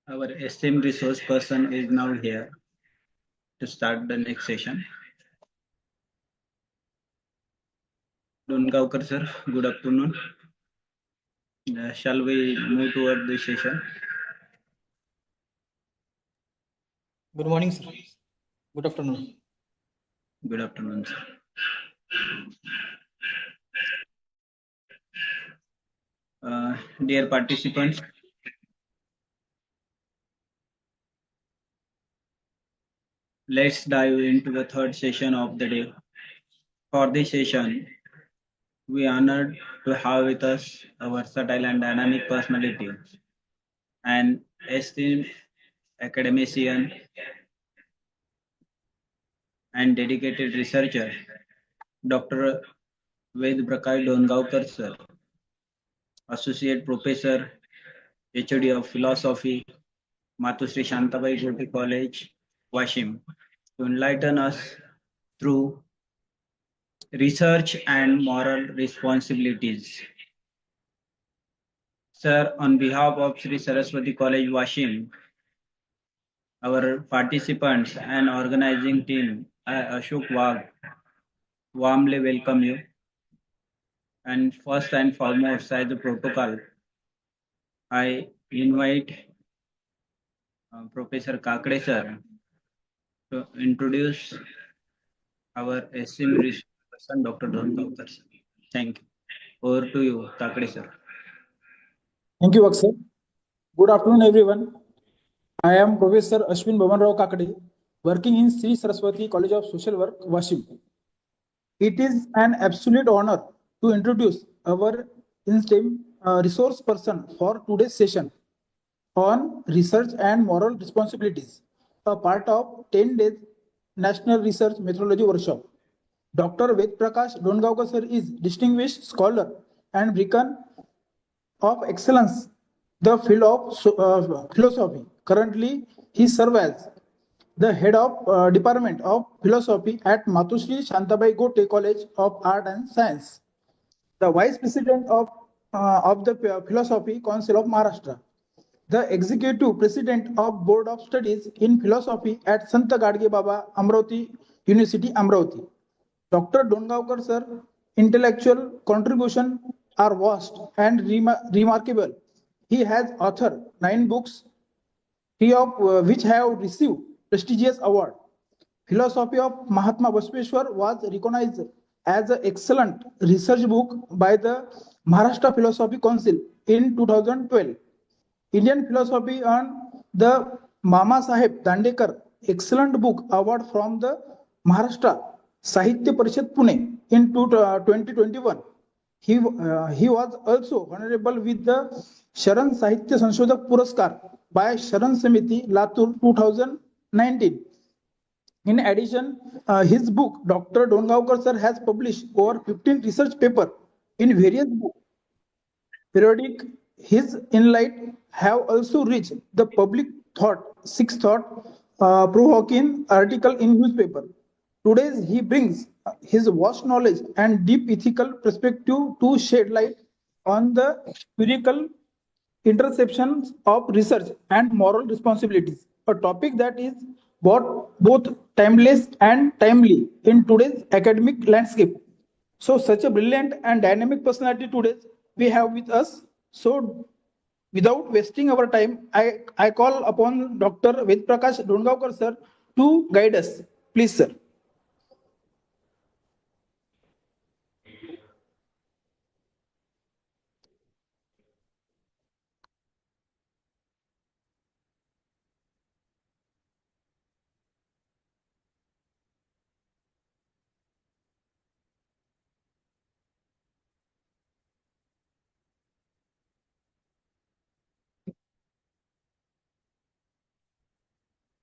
Our esteemed resource person is now here to start the next session. Dongaonkar sir, good afternoon. Shall we move toward the session? Good morning, sir. Good afternoon. Good afternoon, sir. Dear participants, let's dive into the third session of the day. For this session, we honored to have with us a versatile and dynamic personality, an esteemed academician and dedicated researcher, Dr. Ved Prakash Dongaonkar sir, Associate Professor, HOD of Philosophy, Matusri Shantabai Gote College, Washim, to enlighten us through research and moral responsibilities. Sir, on behalf of Sri Saraswati College, Washim, our participants and organizing team, I, Ashok Wagh, warmly welcome you. And first and foremost, as a protocol, I invite Professor Kakade sir to introduce our esteemed research person, Dr. Dongaonkar sir. Thank you. Over to you, Kakade sir. Thank you, Akshay. Good afternoon, everyone. I am Professor Ashwin Bhavanrao Kakade, working in Sri Saraswati College of Social Work, Washim. It is an absolute honor to introduce our esteemed resource person for today's session on research and moral responsibilities, a part of 10 days National Research Methodology Workshop. Dr. Ved Prakash Dongaonkar sir is distinguished scholar and beacon of excellence, the field of philosophy. Currently, he serves as the head of Department of Philosophy at Matusri Shantabai Gote College of Art and Science, the Vice President of the Philosophy Council of Maharashtra, the Executive President of Board of Studies in Philosophy at Sant Gadge Baba Amravati University, Amravati. Dr. Dongaonkar sir, intellectual contribution are vast and remarkable. He has authored 9 books, three of which have received prestigious award. Philosophy of Mahatma Bashveshwar was recognized as an excellent research book by the Maharashtra Philosophy Council in 2012. Indian philosophy on the Mama Saheb Dandekar excellent book award from the Maharashtra Sahitya Parishad Pune in 2021. He was also honorable with the Sharan Sahitya Sanshodak Puraskar by Sharan Samiti Latur 2019. In addition, his book, Dr. Dongaonkar sir has published over 15 research papers in various books. Periodic, his insight have also reached the public thought, six thought, provoking article in newspaper. Today, he brings his vast knowledge and deep ethical perspective to shed light on the spiritual interceptions of research and moral responsibilities, a topic that is both timeless and timely in today's academic landscape. So, such a brilliant and dynamic personality today we have with us. So, without wasting our time, I call upon Dr. Ved Prakash Dongaonkar sir to guide us. Please, sir.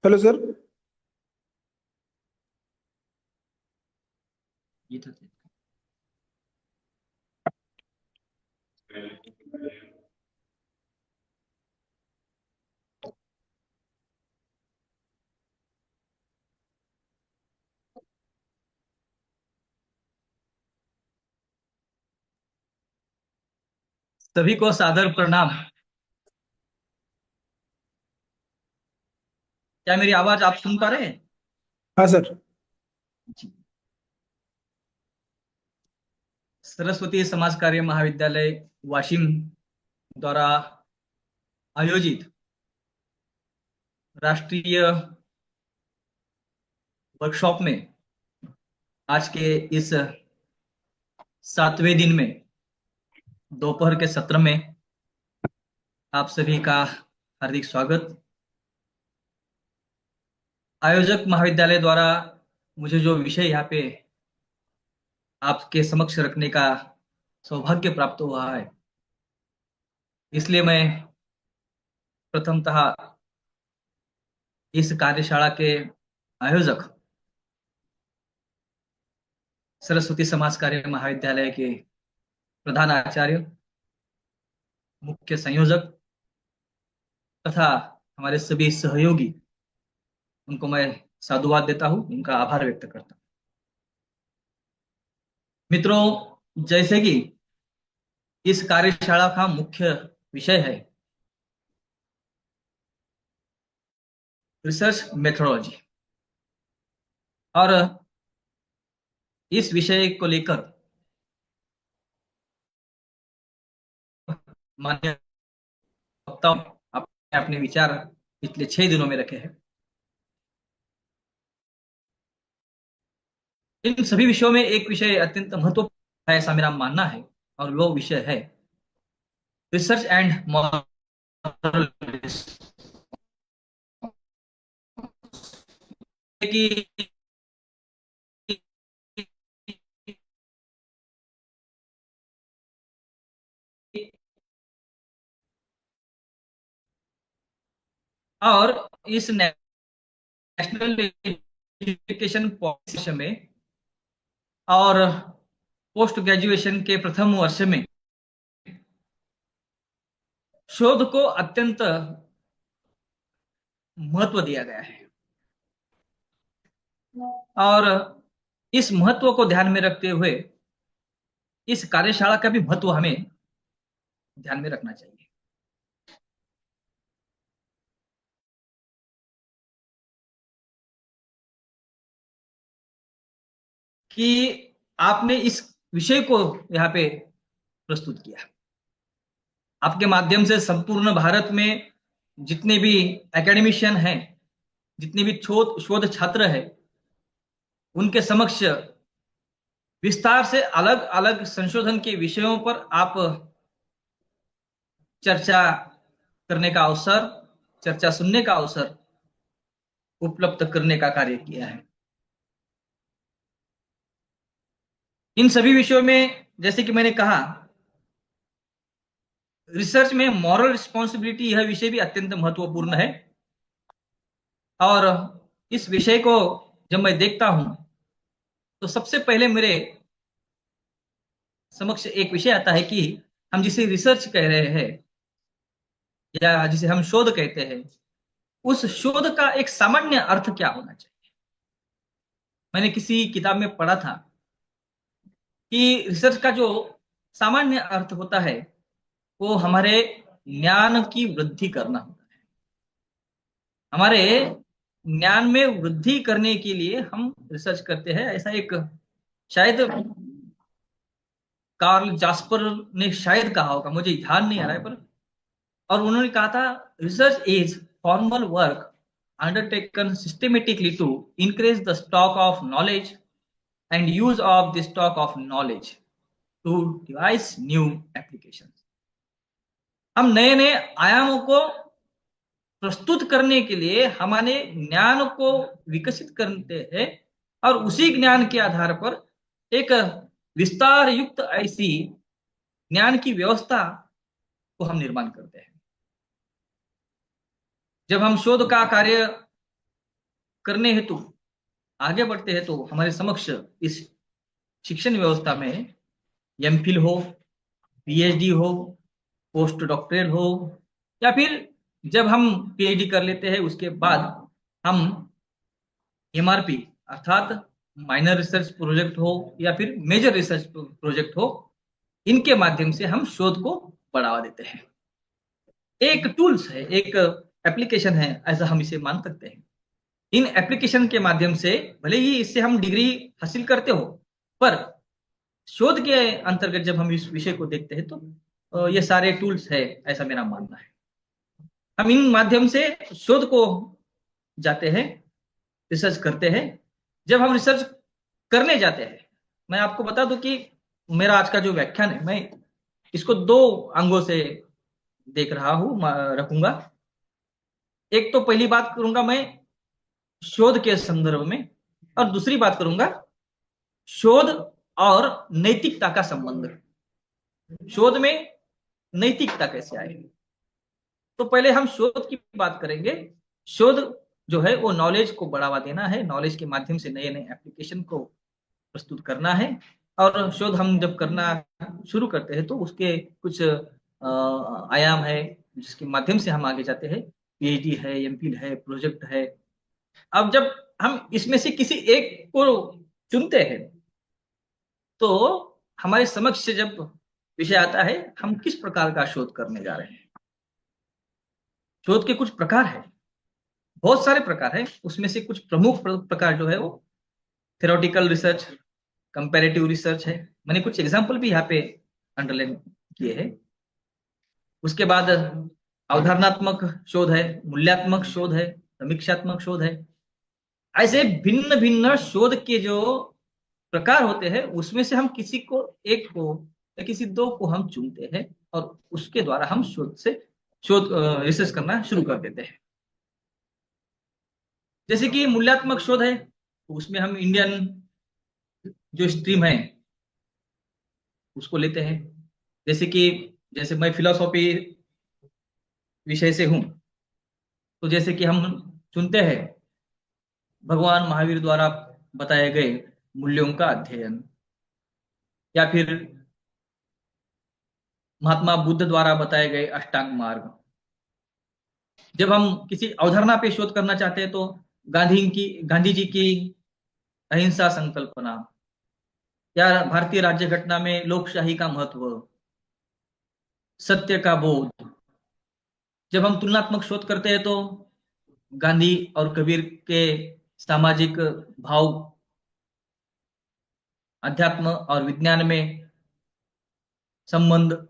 Hello, sir. सभी को सादर प्रणाम। क्या मेरी आवाज आप सुन पा रहे हैं? हाँ सर। जी। सरस्वती समाज कार्य महाविद्यालय वाशिम द्वारा आयोजित राष्ट्रीय वर्कशॉप में आज के इस 7वें दिन में दोपहर के सत्र में आप सभी का हार्दिक स्वागत। आयोजक महाविद्यालय द्वारा मुझे जो विषय यहाँ पे आपके समक्ष रखने का सौभाग्य प्राप्त हुआ है, इसलिए मैं प्रथमतः इस कार्यशाला के आयोजक सरस्वती समाज कार्य महाविद्यालय के प्रधान आचार्य, मुख्य संयोजक तथा हमारे सभी सहयोगी, उनको मैं साधुवाद देता हूं, उनका आभार व्यक्त करता हूं। मित्रों, जैसे कि इस कार्यशाला का मुख्य विषय है रिसर्च मेथोडोलॉजी, और इस विषय को लेकर माननीय वक्ताओं अपने अपने विचार पिछले 6 दिनों में रखे हैं। इन सभी विषयों में एक विषय अत्यंत महत्वपूर्ण है, ऐसा मेरा मानना है, और वो विषय है रिसर्च एंड मॉरल की और इस नेशनल एजुकेशन पॉलिसी में और पोस्ट ग्रेजुएशन के प्रथम वर्ष में शोध को अत्यंत महत्व दिया गया है, और इस महत्व को ध्यान में रखते हुए इस कार्यशाला का भी महत्व हमें ध्यान में रखना चाहिए। कि आपने इस विषय को यहाँ पे प्रस्तुत किया, आपके माध्यम से संपूर्ण भारत में जितने भी एकेडमिशियन हैं, जितने भी शोध छात्र हैं, उनके समक्ष विस्तार से अलग अलग संशोधन के विषयों पर आप चर्चा करने का अवसर, चर्चा सुनने का अवसर उपलब्ध करने का कार्य किया है। इन सभी विषयों में, जैसे कि मैंने कहा, रिसर्च में मॉरल रिस्पॉन्सिबिलिटी, यह विषय भी अत्यंत महत्वपूर्ण है। और इस विषय को जब मैं देखता हूं तो सबसे पहले मेरे समक्ष एक विषय आता है कि हम जिसे रिसर्च कह रहे हैं या जिसे हम शोध कहते हैं, उस शोध का एक सामान्य अर्थ क्या होना चाहिए। मैंने किसी किताब में पढ़ा था कि रिसर्च का जो सामान्य अर्थ होता है वो हमारे ज्ञान की वृद्धि करना होता है। हमारे ज्ञान में वृद्धि करने के लिए हम रिसर्च करते हैं, ऐसा एक शायद कार्ल जास्पर ने शायद कहा होगा, मुझे ध्यान नहीं आ रहा है, पर और उन्होंने कहा था research is formal work undertaken systematically to increase the stock of knowledge and use of the stock of knowledge to devise new applications। हम नए नए आयामों को प्रस्तुत करने के लिए हमारे ज्ञान को विकसित करते हैं, और उसी ज्ञान के आधार पर एक विस्तार युक्त ऐसी ज्ञान की व्यवस्था को हम निर्माण करते हैं। जब हम शोध का कार्य करने हेतु आगे बढ़ते हैं तो हमारे समक्ष इस शिक्षण व्यवस्था में एमफिल हो, पीएचडी हो, पोस्ट डॉक्टरेट हो, या फिर जब हम पीएचडी कर लेते हैं उसके बाद हम एमआरपी अर्थात माइनर रिसर्च प्रोजेक्ट हो या फिर मेजर रिसर्च प्रोजेक्ट हो, इनके माध्यम से हम शोध को बढ़ावा देते हैं। एक टूल्स है, एक एप्लीकेशन है, ऐसा हम इसे मान सकते हैं। इन एप्लीकेशन के माध्यम से भले ही इससे हम डिग्री हासिल करते हो, पर शोध के अंतर्गत जब हम इस विषय को देखते हैं तो ये सारे टूल्स है, ऐसा मेरा मानना है। हम इन माध्यम से शोध को जाते हैं, रिसर्च करते हैं। जब हम रिसर्च करने जाते हैं, मैं आपको बता दूं कि मेरा आज का जो व्याख्यान है, मैं इसको दो अंगों से देख रहा हूं, रखूंगा। एक तो पहली बात करूंगा मैं शोध के संदर्भ में, और दूसरी बात करूंगा शोध और नैतिकता का संबंध। शोध में नैतिकता कैसे आए? तो पहले हम शोध की बात करेंगे। शोध जो है वो नॉलेज को बढ़ावा देना है, नॉलेज के माध्यम से नए नए एप्लीकेशन को प्रस्तुत करना है। और शोध हम जब करना शुरू करते हैं तो उसके कुछ आयाम है जिसके माध्यम से हम आगे जाते हैं। पीएचडी है, एमफिल है, प्रोजेक्ट है। अब जब हम इसमें से किसी एक को चुनते हैं तो हमारे समक्ष से जब विषय आता है, हम किस प्रकार का शोध करने जा रहे हैं। शोध के कुछ प्रकार है, बहुत सारे प्रकार है। उसमें से कुछ प्रमुख प्रकार जो है वो थ्योरेटिकल रिसर्च, कंपैरेटिव रिसर्च है। मैंने कुछ एग्जांपल भी यहाँ पे अंडरलाइन किए हैं। उसके बाद अवधारणात्मक शोध है, मूल्यात्मक शोध है, समीक्षात्मक शोध है। ऐसे भिन्न भिन्न शोध के जो प्रकार होते हैं उसमें से हम किसी को एक को या किसी दो को हम चुनते हैं और उसके द्वारा हम शोध रिसर्च करना शुरू कर देते हैं। जैसे कि मूल्यात्मक शोध है, तो उसमें हम इंडियन जो स्ट्रीम है उसको लेते हैं। जैसे मैं फिलोसॉफी विषय से हूं, तो जैसे कि हम चुनते हैं भगवान महावीर द्वारा बताए गए मूल्यों का अध्ययन, या फिर महात्मा बुद्ध द्वारा बताए गए अष्टांग मार्ग। जब हम किसी अवधारणा पे शोध करना चाहते हैं तो गांधी जी की अहिंसा संकल्पना, या भारतीय राज्य घटना में लोकशाही का महत्व, सत्य का बोध। जब हम तुलनात्मक शोध करते हैं तो गांधी और कबीर के सामाजिक भाव, अध्यात्म और विज्ञान में संबंध,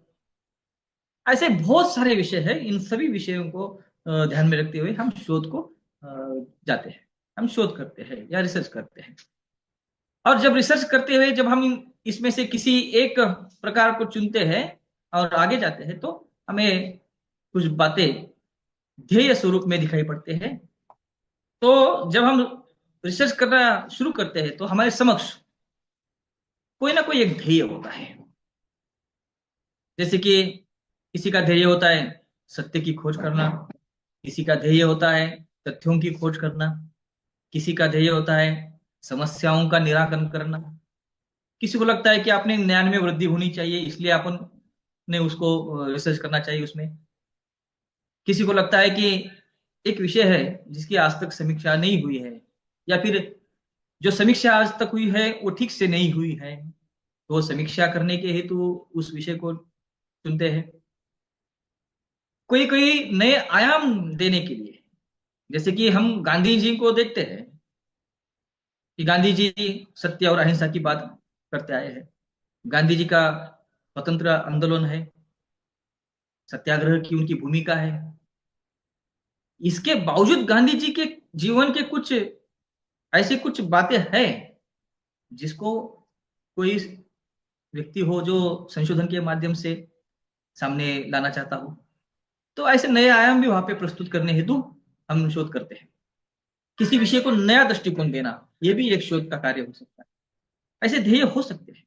ऐसे बहुत सारे विषय हैं। इन सभी विषयों को ध्यान में रखते हुए हम शोध को जाते हैं, हम शोध करते हैं या रिसर्च करते हैं। और जब रिसर्च करते हुए जब हम इसमें से किसी एक प्रकार को चुनते हैं और आगे जाते हैं तो हमें कुछ बातें ध्येय स्वरूप में दिखाई पड़ते हैं। तो जब हम रिसर्च करना शुरू करते हैं तो हमारे समक्ष कोई ना कोई एक ध्येय होता है। जैसे कि किसी का ध्येय होता है सत्य की खोज करना, किसी का ध्येय होता है तथ्यों की खोज करना, किसी का ध्येय होता है समस्याओं का निराकरण करना, किसी को लगता है कि अपने ज्ञान में वृद्धि होनी चाहिए इसलिए अपन ने उसको रिसर्च करना चाहिए उसमें। किसी को लगता है कि एक विषय है जिसकी आज तक समीक्षा नहीं हुई है, या फिर जो समीक्षा आज तक हुई है वो ठीक से नहीं हुई है, तो समीक्षा करने के हेतु उस विषय को चुनते हैं। कोई कोई नए आयाम देने के लिए, जैसे कि हम गांधी जी को देखते हैं कि गांधी जी सत्य और अहिंसा की बात करते आए हैं। गांधी जी का स्वतंत्र आंदोलन है, सत्याग्रह की उनकी भूमिका है। इसके बावजूद गांधी जी के जीवन के कुछ बातें हैं जिसको कोई व्यक्ति हो जो संशोधन के माध्यम से सामने लाना चाहता हो, तो ऐसे नए आयाम भी वहां पे प्रस्तुत करने हेतु हम शोध करते हैं। किसी विषय को नया दृष्टिकोण देना, यह भी एक शोध का कार्य हो सकता है। ऐसे ध्येय हो सकते हैं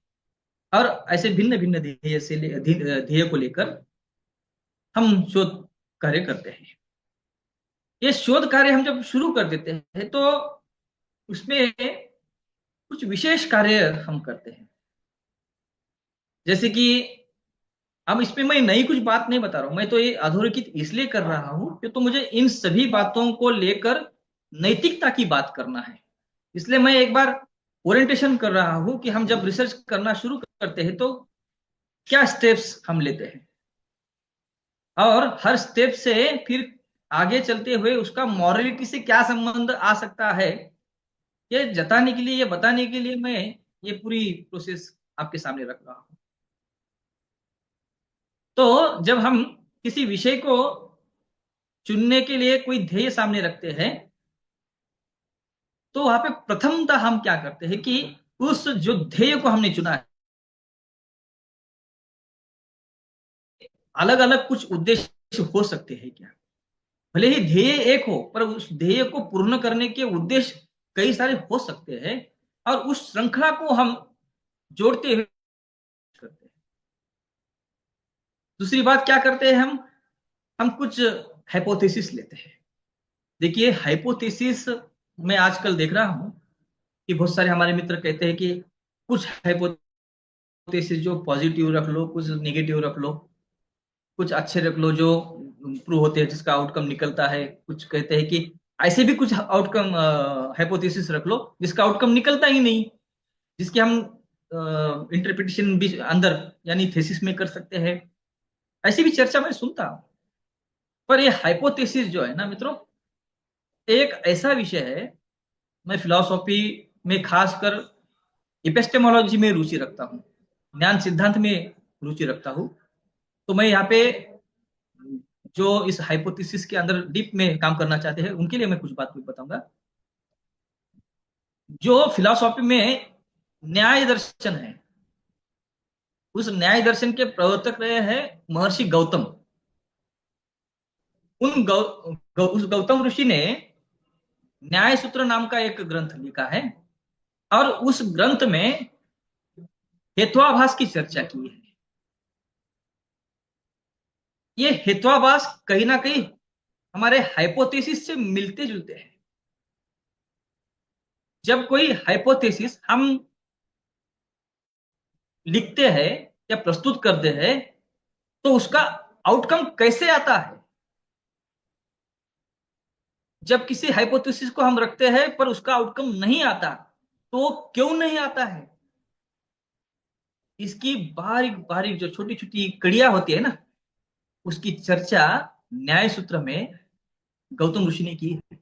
और ऐसे भिन्न भिन्न ध्येय को लेकर हम शोध कार्य करते हैं। ये शोध कार्य हम जब शुरू कर देते हैं तो उसमें कुछ विशेष कार्य हम करते हैं। जैसे कि अब इसमें मैं नई कुछ बात नहीं बता रहा हूं, मैं तो ये अधोरेखित इसलिए कर रहा हूं कि तो मुझे इन सभी बातों को लेकर नैतिकता की बात करना है। इसलिए मैं एक बार ओरिएंटेशन कर रहा हूं कि हम जब रिसर्च करना शुरू करते हैं तो क्या स्टेप्स हम लेते हैं, और हर स्टेप से फिर आगे चलते हुए उसका मॉरलिटी से क्या संबंध आ सकता है, ये जताने के लिए, ये बताने के लिए मैं ये पूरी प्रोसेस आपके सामने रख रहा हूं। तो जब हम किसी विषय को चुनने के लिए कोई ध्येय सामने रखते हैं, तो वहां पे प्रथमतः हम क्या करते हैं कि उस जो ध्येय को हमने चुना है, अलग अलग कुछ उद्देश्य हो सकते हैं क्या। भले ही ध्येय एक हो, पर उस ध्येय को पूर्ण करने के उद्देश्य कई सारे हो सकते हैं, और उस श्रृंखला को हम जोड़ते हुए करते हैं। दूसरी बात क्या करते हैं, हम कुछ हाइपोथेसिस लेते हैं। देखिए, हाइपोथेसिस मैं आजकल देख रहा हूं कि बहुत सारे हमारे मित्र कहते हैं कि कुछ हाइपोथेसिस जो पॉजिटिव रख लो, कुछ नेगेटिव रख लो, कुछ अच्छे रख लो जो प्रूव होते हैं, जिसका आउटकम निकलता है। कुछ कहते हैं कि ऐसे भी कुछ आउटकम हाइपोथेसिस रख लो जिसका आउटकम निकलता ही नहीं, जिसकी हम इंटरप्रिटेशन भी अंदर यानी थेसिस में कर सकते हैं। ऐसी भी चर्चा मैं सुनता हूं। पर ये हाइपोथेसिस जो है ना मित्रों, एक ऐसा विषय है, मैं फिलॉसफी में खासकर इपिस्टेमोलॉजी में रुचि रखता हूँ, ज्ञान सिद्धांत में रुचि रखता हूँ। तो मैं यहाँ पे जो इस हाइपोथेसिस के अंदर डीप में काम करना चाहते हैं उनके लिए मैं कुछ बात बताऊंगा। जो फिलॉसफी में न्याय दर्शन है, उस न्याय दर्शन के प्रवर्तक रहे हैं महर्षि गौतम। उस गौतम ऋषि ने न्याय सूत्र नाम का एक ग्रंथ लिखा है, और उस ग्रंथ में हेत्वाभास की चर्चा की है। ये हेत्वाभास कहीं ना कहीं हमारे हाइपोथेसिस से मिलते जुलते हैं। जब कोई हाइपोथेसिस हम लिखते हैं या प्रस्तुत करते हैं, तो उसका आउटकम कैसे आता है। जब किसी हाइपोथेसिस को हम रखते हैं पर उसका आउटकम नहीं आता, तो क्यों नहीं आता है, इसकी बारीक बारीक जो छोटी छोटी कड़ियां होती है ना, उसकी चर्चा न्याय सूत्र में गौतम ऋषि ने की है।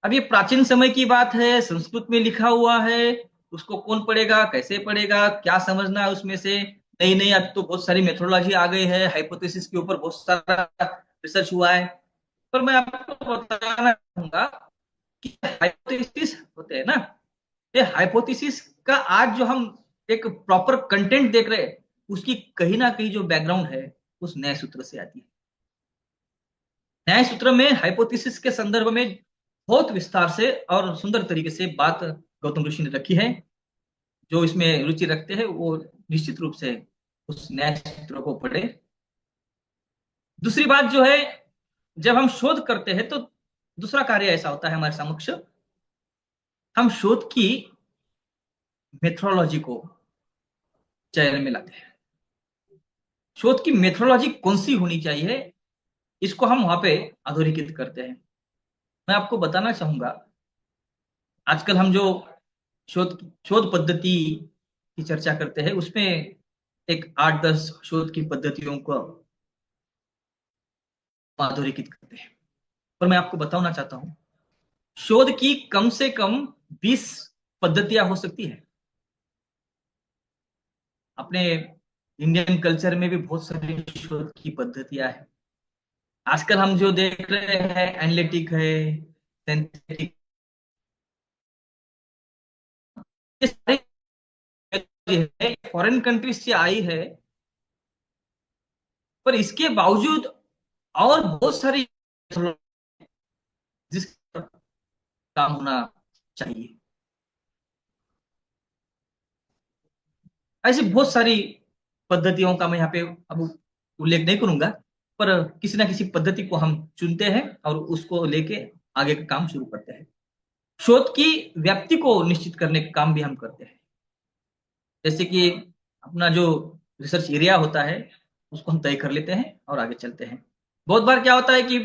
अब ये प्राचीन समय की बात है, संस्कृत में लिखा हुआ है, उसको कौन पढ़ेगा, कैसे पढ़ेगा, क्या समझना है उसमें से। नहीं नहीं, अब तो बहुत सारी मेथोडोलॉजी आ गई है, हाइपोथेसिस के ऊपर बहुत सारा रिसर्च हुआ है। पर मैं आपको बताना चाहूंगा कि हाइपोथेसिस होते हैं ना, ये हाइपोथेसिस का आज जो हम एक प्रॉपर कंटेंट देख रहे हैं, उसकी कहीं ना कहीं जो बैकग्राउंड है उस न्याय सूत्र से आती है। न्याय सूत्र में हाइपोथेसिस के संदर्भ में बहुत विस्तार से और सुंदर तरीके से बात गौतम ऋषि ने रखी है। जो इसमें रुचि रखते हैं वो निश्चित रूप से उस न्याय सूत्र को पढ़े। दूसरी बात जो है, जब हम शोध करते हैं तो दूसरा कार्य ऐसा होता है हमारे समक्ष, हम शोध की मेथोडोलॉजी को चयन में लाते हैं। शोध की मेथोडोलॉजी कौन सी होनी चाहिए, इसको हम वहां पे अधोरेखित करते हैं। मैं आपको बताना चाहूंगा, आजकल हम जो शोध शोध पद्धति की चर्चा करते हैं, उसमें एक 8-10 शोध की पद्धतियों को अधोरेखित करते हैं। पर मैं आपको बताना चाहता हूं, शोध की कम से कम 20 पद्धतियां हो सकती है। अपने इंडियन कल्चर में भी बहुत सारी शोध की पद्धतियां हैं। आजकल हम जो देख रहे हैं एनालिटिक है, सिंथेटिक, ये सारी फॉरेन कंट्रीज से आई है। पर इसके बावजूद और बहुत सारी जिसका काम होना चाहिए, ऐसी बहुत सारी पद्धतियों का मैं यहाँ पे अब उल्लेख नहीं करूंगा। पर किसी ना किसी पद्धति को हम चुनते हैं और उसको लेके आगे का काम शुरू करते हैं। शोध की व्याप्ति को निश्चित करने का काम भी हम करते हैं। जैसे कि अपना जो रिसर्च एरिया होता है उसको हम तय कर लेते हैं और आगे चलते हैं। बहुत बार क्या होता है कि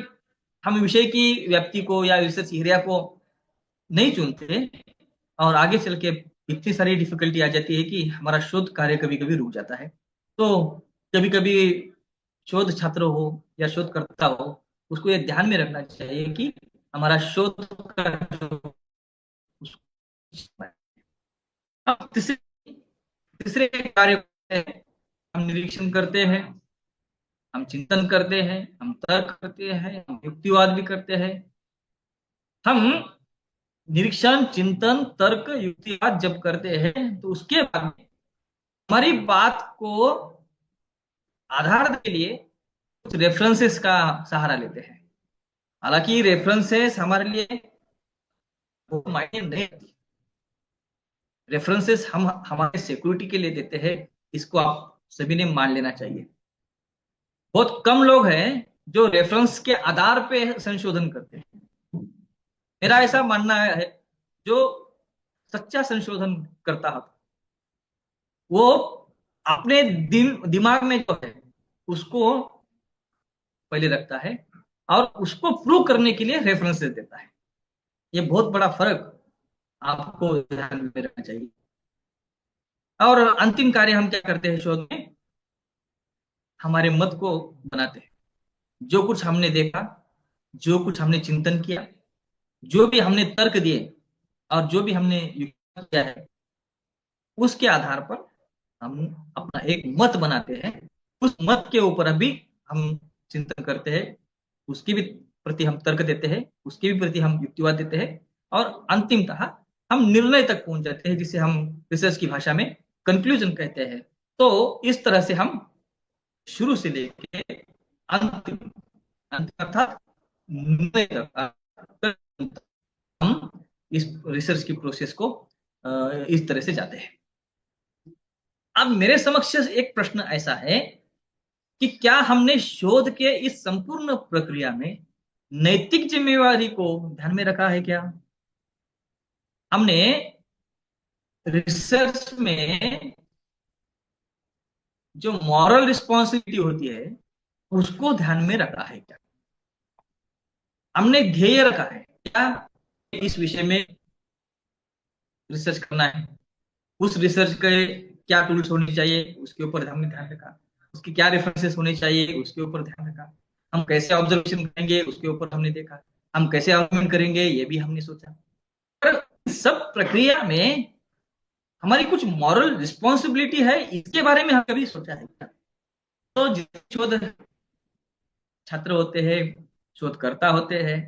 हम विषय की व्याप्ति को या रिसर्च एरिया को नहीं चुनते, और आगे चल के इतनी सारी डिफिकल्टी आ जाती है कि हमारा शोध कार्य कभी कभी रुक जाता है। तो कभी कभी शोध छात्र हो या शोधकर्ता हो, उसको ये ध्यान में रखना चाहिए कि हमारा शोध का जो अब तीसरे तीसरे कार्य है, हम निरीक्षण करते हैं, हम चिंतन करते हैं, हम तर्क करते हैं, हम युक्तिवाद भी करते हैं। हम निरीक्षण, चिंतन, तर्क, युक्तिवाद जब करते हैं तो उसके बाद में हमारी बात को आधार के लिए कुछ रेफरेंसेस का सहारा लेते हैं। हालांकि रेफरेंसेस हमारे लिए वो मायने नहीं रखती। रेफरेंसेस हम हमारे सिक्योरिटी के लिए देते हैं, इसको आप सभी ने मान लेना चाहिए। बहुत कम लोग हैं जो रेफरेंस के आधार पे संशोधन करते हैं। मेरा ऐसा मानना है, जो सच्चा संशोधन करता है वो अपने दिमाग में जो है उसको पहले रखता है और उसको प्रूव करने के लिए रेफरेंसेस देता है। ये बहुत बड़ा फर्क आपको ध्यान में रखना चाहिए। और अंतिम कार्य हम क्या करते हैं शोध में, हमारे मत को बनाते हैं। जो कुछ हमने देखा, जो कुछ हमने चिंतन किया, जो भी हमने तर्क दिए और जो भी हमने युक्ति किया है, उसके आधार पर हम अपना एक मत बनाते हैं। उस मत के ऊपर अभी हम चिंतन करते हैं, उसके भी प्रति हम तर्क देते हैं, उसके भी प्रति हम युक्तिवाद देते हैं और अंतिमतः हम निर्णय तक पहुंच जाते हैं, जिसे हम रिसर्च की भाषा में कंक्लूजन कहते हैं। तो इस तरह से हम शुरू से लेके अंतिम अंतिम अर्थात निर्णय तक हम इस रिसर्च की प्रोसेस को इस तरह से जाते हैं। अब मेरे समक्ष एक प्रश्न ऐसा है कि क्या हमने शोध के इस संपूर्ण प्रक्रिया में नैतिक जिम्मेवारी को ध्यान में रखा है? क्या हमने रिसर्च में जो मॉरल रिस्पॉन्सिबिलिटी होती है उसको ध्यान में रखा है? क्या हमने ध्येय रखा है क्या इस विषय में रिसर्च करना है? उस रिसर्च के क्या टूल्स होनी चाहिए उसके ऊपर हमने ध्यान रखा, उसके क्या रेफरेंसेस होने चाहिए उसके ऊपर ध्यान रखा, हम कैसे ऑब्जर्वेशन करेंगे उसके ऊपर हमने देखा, हम कैसे आर्गुमेंट करेंगे ये भी हमने सोचा। पर सब प्रक्रिया में हमारी कुछ मॉरल रिस्पॉन्सिबिलिटी है, इसके बारे में हम कभी सोचा है क्या? तो शोध छात्र होते हैं, शोधकर्ता होते हैं,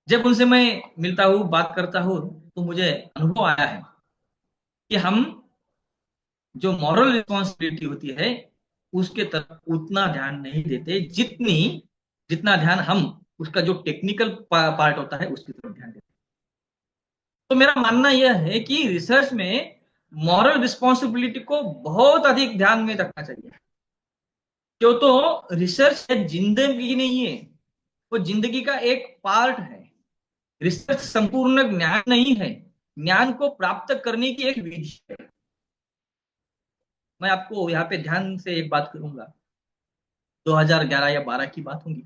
जब उनसे मैं मिलता हूँ, बात करता हूँ, तो मुझे अनुभव आया है कि हम जो मॉरल रिस्पॉन्सिबिलिटी होती है उसके तरफ उतना ध्यान नहीं देते जितना ध्यान हम उसका जो टेक्निकल पार्ट होता है उसकी तरफ ध्यान देते। तो मेरा मानना यह है कि रिसर्च में मॉरल रिस्पॉन्सिबिलिटी को बहुत अधिक ध्यान में रखना चाहिए। क्यों? तो रिसर्च जिंदगी नहीं है, वो जिंदगी का एक पार्ट है। रिसर्च संपूर्ण ज्ञान नहीं है, ज्ञान को प्राप्त करने की एक विधि है। मैं आपको यहाँ पे ध्यान से एक बात करूंगा, 2011 या 12 की बात होगी।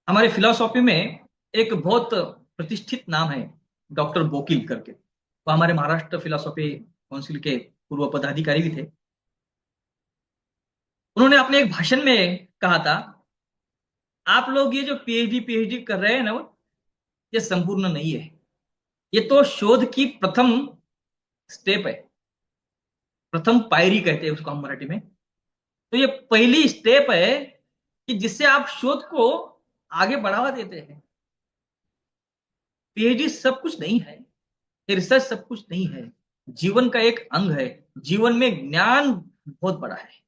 हमारे फिलोसॉफी में एक बहुत प्रतिष्ठित नाम है डॉक्टर बोकिल करके, वो हमारे महाराष्ट्र फिलोसॉफी काउंसिल के पूर्व पदाधिकारी भी थे। उन्होंने अपने एक भाषण में कहा था, आप लोग ये जो पीएचडी कर रहे हैं ना, ये संपूर्ण नहीं है, ये तो शोध की प्रथम स्टेप है, प्रथम पायरी कहते हैं उसको हम मराठी में। तो ये पहली स्टेप है कि जिससे आप शोध को आगे बढ़ावा देते हैं। पीएचडी सब कुछ नहीं है, ये रिसर्च सब कुछ नहीं है, जीवन का एक अंग है। जीवन में ज्ञान बहुत बड़ा है।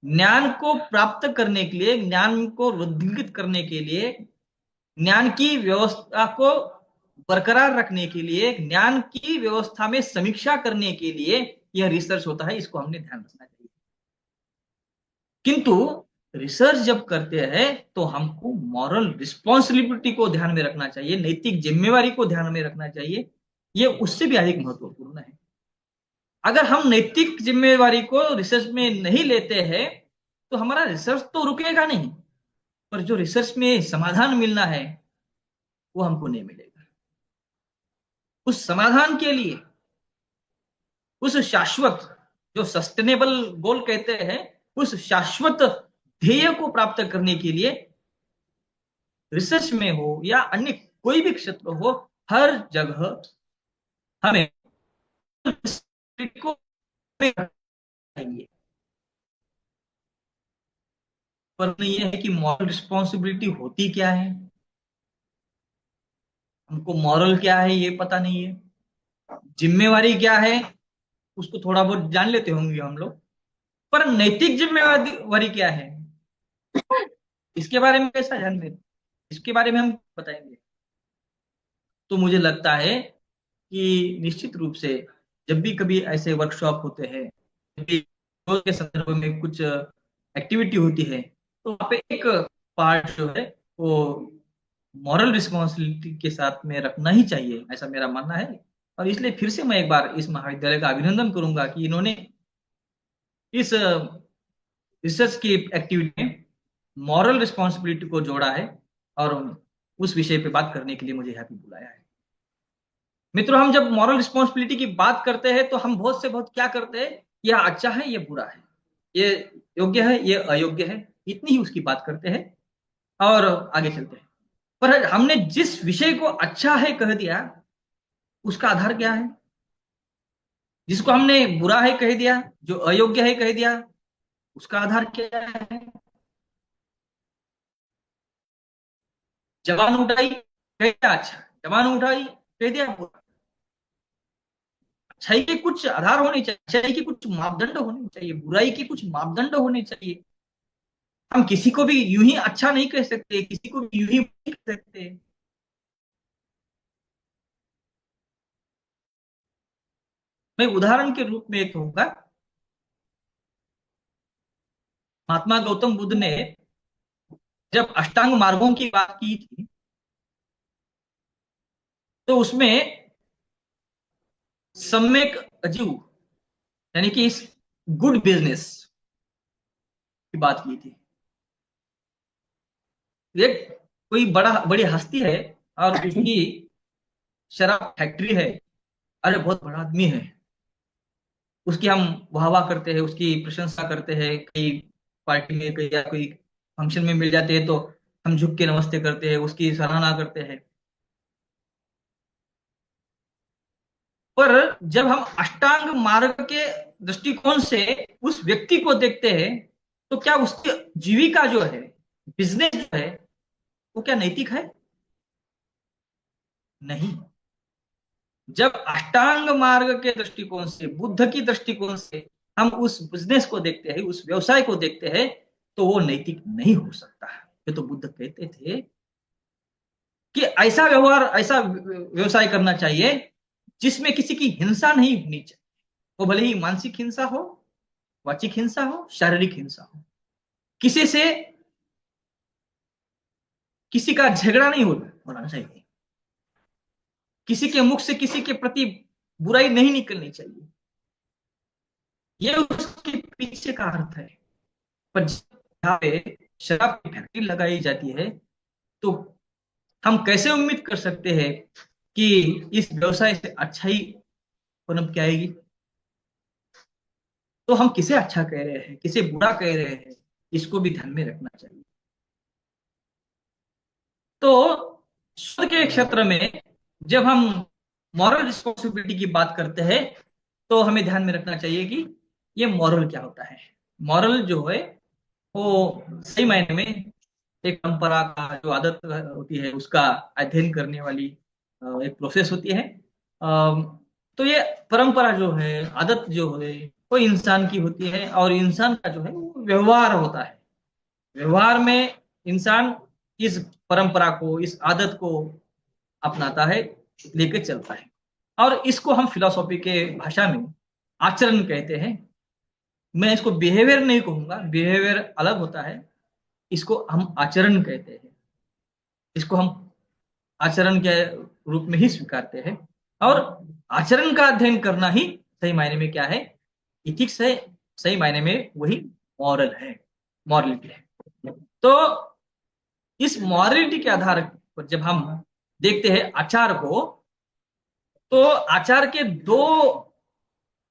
ज्ञान को प्राप्त करने के लिए, ज्ञान को वृद्धिंगित करने के लिए, ज्ञान की व्यवस्था को बरकरार रखने के लिए, ज्ञान की व्यवस्था में समीक्षा करने के लिए यह रिसर्च होता है, इसको हमने ध्यान रखना चाहिए। किंतु रिसर्च जब करते हैं तो हमको मॉरल रिस्पॉन्सिबिलिटी को ध्यान में रखना चाहिए, नैतिक जिम्मेवारी को ध्यान में रखना चाहिए। ये उससे भी अधिक महत्वपूर्ण है। अगर हम नैतिक जिम्मेवारी को रिसर्च में नहीं लेते हैं तो हमारा रिसर्च तो रुकेगा नहीं, पर जो रिसर्च में समाधान मिलना है वो हमको नहीं मिलेगा। उस समाधान के लिए, उस शाश्वत, जो सस्टेनेबल गोल कहते हैं, उस शाश्वत ध्येय को प्राप्त करने के लिए रिसर्च में हो या अन्य कोई भी क्षेत्र हो, हर जगह हमें को चाहिए। पर ये है कि मॉरल रिस्पॉन्सिबिलिटी होती क्या है, हमको मॉरल क्या है ये पता नहीं है, जिम्मेवारी क्या है उसको थोड़ा बहुत जान लेते होंगे हम लोग, पर नैतिक जिम्मेवारी क्या है इसके बारे में कैसा ध्यान दें, इसके बारे में हम बताएंगे। तो मुझे लगता है कि निश्चित रूप से जब भी कभी ऐसे वर्कशॉप होते हैं, जब भी रोज के संदर्भ में कुछ एक्टिविटी होती है, तो वहाँ पे एक पार्ट जो है वो मॉरल रिस्पॉन्सिबिलिटी के साथ में रखना ही चाहिए, ऐसा मेरा मानना है। और इसलिए फिर से मैं एक बार इस महाविद्यालय का अभिनंदन करूंगा कि इन्होंने इस रिसर्च की एक्टिविटी में मॉरल रिस्पॉन्सिबिलिटी को जोड़ा है और उस विषय पे बात करने के लिए मुझे यहाँ पे बुलाया है। मित्रों, हम जब मॉरल रिस्पॉन्सिबिलिटी की बात करते हैं तो हम बहुत से बहुत क्या करते हैं, यह अच्छा है, यह बुरा है, ये योग्य है, ये अयोग्य है, इतनी ही उसकी बात करते हैं और आगे चलते हैं। पर हमने जिस विषय को अच्छा है कह दिया, उसका आधार क्या है? जिसको हमने बुरा है कह दिया, जो अयोग्य है कह दिया, उसका आधार क्या है? जबान उठाई कह दिया अच्छा, जबान उठाई कह दिया बुरा। अच्छाई के कुछ आधार होने चाहिए, अच्छाई के कुछ मापदंड होने चाहिए, बुराई के कुछ मापदंड होने चाहिए। हम किसी को भी यूं ही अच्छा नहीं कह सकते, किसी को भी यूं ही नहीं कह सकते। मैं उदाहरण के रूप में एक कहूंगा, महात्मा गौतम बुद्ध ने जब अष्टांग मार्गों की बात की थी, तो उसमें सम्यक आजीव यानी कि इस गुड बिजनेस की बात की थी। एक कोई बड़ी हस्ती है और उसकी शराब फैक्ट्री है, अरे बहुत बड़ा आदमी है, उसकी हम वाह वाह करते हैं, उसकी प्रशंसा करते हैं, कई पार्टी में कई या कोई फंक्शन में मिल जाते हैं तो हम झुक के नमस्ते करते हैं, उसकी सराहना करते हैं। पर जब हम अष्टांग मार्ग के दृष्टिकोण से उस व्यक्ति को देखते हैं, तो क्या उसकी जीविका जो है, बिजनेस जो है, वो क्या नैतिक है? नहीं। जब अष्टांग मार्ग के दृष्टिकोण से, बुद्ध की दृष्टिकोण से हम उस बिजनेस को देखते हैं, उस व्यवसाय को देखते हैं, तो वो नैतिक नहीं हो सकता। ये तो बुद्ध कहते थे कि ऐसा व्यवहार, ऐसा व्यवसाय करना चाहिए जिसमें किसी की हिंसा नहीं होनी चाहिए। वो भले ही मानसिक हिंसा हो, वाचिक हिंसा हो, शारीरिक हिंसा हो, किसी से किसी का झगड़ा नहीं होना चाहिए, किसी के मुख से किसी के प्रति बुराई नहीं निकलनी चाहिए। ये उसके पीछे का अर्थ है। पर जहाँ पे शराब की फैक्ट्री लगाई जाती है, तो हम कैसे उम्मीद कर सकते हैं कि इस व्यवसाय से अच्छाई पनप के आएगी? तो हम किसे अच्छा कह रहे हैं, किसे बुरा कह रहे हैं, इसको भी ध्यान में रखना चाहिए। तो शोध के क्षेत्र में जब हम मॉरल रिस्पॉन्सिबिलिटी की बात करते हैं, तो हमें ध्यान में रखना चाहिए कि ये मॉरल क्या होता है। मॉरल जो है वो सही मायने में एक परंपरा का जो आदत होती है उसका अध्ययन करने वाली एक प्रोसेस होती है। तो ये परंपरा जो है, आदत जो है, वो इंसान की होती है और इंसान का जो है वो व्यवहार होता है। व्यवहार में इंसान इस परंपरा को, इस आदत को अपनाता है, लेके चलता है, और इसको हम फिलोसॉफी के भाषा में आचरण कहते हैं। मैं इसको बिहेवियर नहीं कहूंगा, बिहेवियर अलग होता है, इसको हम आचरण कहते हैं, इसको हम आचरण के रूप में ही स्वीकारते हैं। और आचरण का अध्ययन करना ही सही मायने में क्या है, इथिक्स है, सही मायने में वही मॉरल है, मॉरलिटी है। तो इस मॉरलिटी के आधार पर जब हम देखते हैं आचार को, तो आचार के दो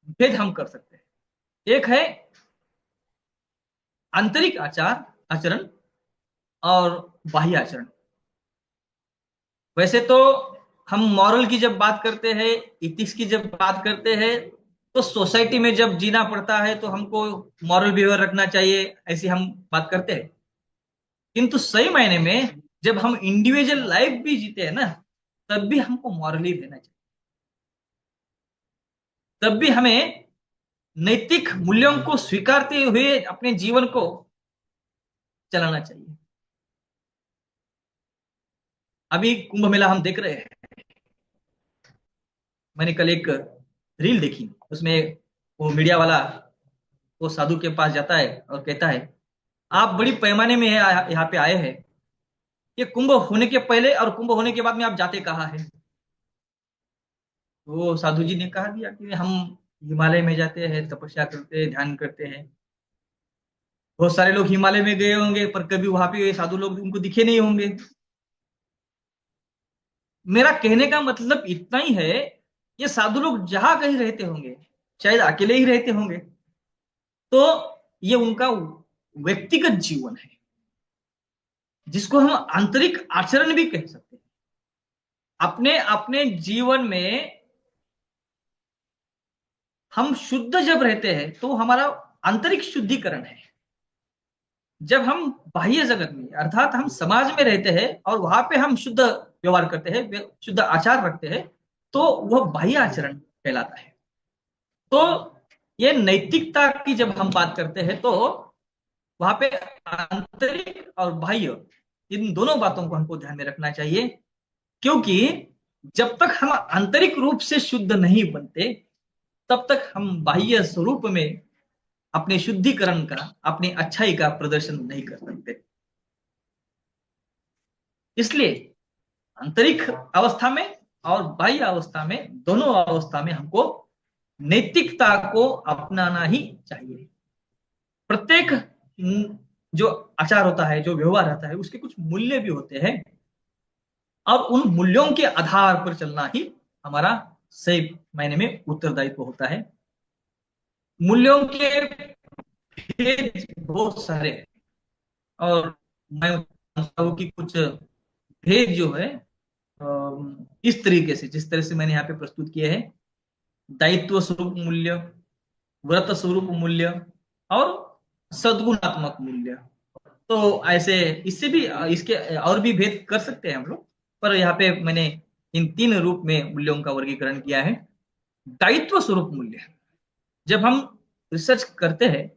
भेद हम कर सकते हैं। एक है आंतरिक आचार, आचरण, और बाह्य आचरण। वैसे तो हम मॉरल की जब बात करते हैं, इथिक्स की जब बात करते हैं, तो सोसाइटी में जब जीना पड़ता है तो हमको मॉरल बिहेवियर रखना चाहिए, ऐसी हम बात करते हैं। किंतु सही मायने में जब हम इंडिविजुअल लाइफ भी जीते हैं ना, तब भी हमको मॉरली रहना चाहिए, तब भी हमें नैतिक मूल्यों को स्वीकारते हुए अपने जीवन को चलाना चाहिए। अभी कुंभ मेला हम देख रहे हैं। मैंने कल एक रील देखी, उसमें वो मीडिया वाला वो साधु के पास जाता है और कहता है, आप बड़ी पैमाने में यहाँ पे आए हैं, ये कुंभ होने के पहले और कुंभ होने के बाद में आप जाते कहाँ हैं? वो साधु जी ने कहा दिया कि हम हिमालय में जाते हैं, तपस्या करते हैं, ध्यान करते हैं। बहुत सारे लोग हिमालय में गए होंगे पर कभी वहां पे साधु लोग उनको दिखे नहीं होंगे। मेरा कहने का मतलब इतना ही है, ये साधु लोग जहां कहीं रहते होंगे, शायद अकेले ही रहते होंगे, तो ये उनका व्यक्तिगत जीवन है, जिसको हम आंतरिक आचरण भी कह सकते हैं। अपने अपने जीवन में हम शुद्ध जब रहते हैं तो हमारा आंतरिक शुद्धिकरण है। जब हम बाह्य जगत में अर्थात हम समाज में रहते हैं और वहां पे हम शुद्ध व्यवहार करते हैं, शुद्ध आचार रखते हैं, तो वह बाह्य आचरण कहलाता है। तो ये नैतिकता की जब हम बात करते हैं तो वहां पे आंतरिक और बाह्य इन दोनों बातों को हमको ध्यान में रखना चाहिए, क्योंकि जब तक हम आंतरिक रूप से शुद्ध नहीं बनते, तब तक हम बाह्य स्वरूप में अपने शुद्धिकरण का, अपनी अच्छाई का प्रदर्शन नहीं कर सकते। इसलिए आंतरिक अवस्था में और बाह्य अवस्था में, दोनों अवस्था में हमको नैतिकता को अपनाना ही चाहिए। प्रत्येक जो आचार होता है, जो व्यवहार रहता है, उसके कुछ मूल्य भी होते हैं और उन मूल्यों के आधार पर चलना ही हमारा सही मायने में उत्तरदायित्व होता है। मूल्यों के भेद बहुत सारे, और मैं मानता हूं कि कुछ भेद जो है इस तरीके से, जिस तरह से मैंने यहाँ पे प्रस्तुत किए हैं, दायित्व स्वरूप मूल्य, व्रत स्वरूप मूल्य और सद्गुणात्मक मूल्य, तो ऐसे इससे भी इसके और भी भेद कर सकते हैं हम लोग, पर यहाँ पे मैंने इन तीन रूप में मूल्यों का वर्गीकरण किया है। दायित्व स्वरूप मूल्य, जब हम रिसर्च करते हैं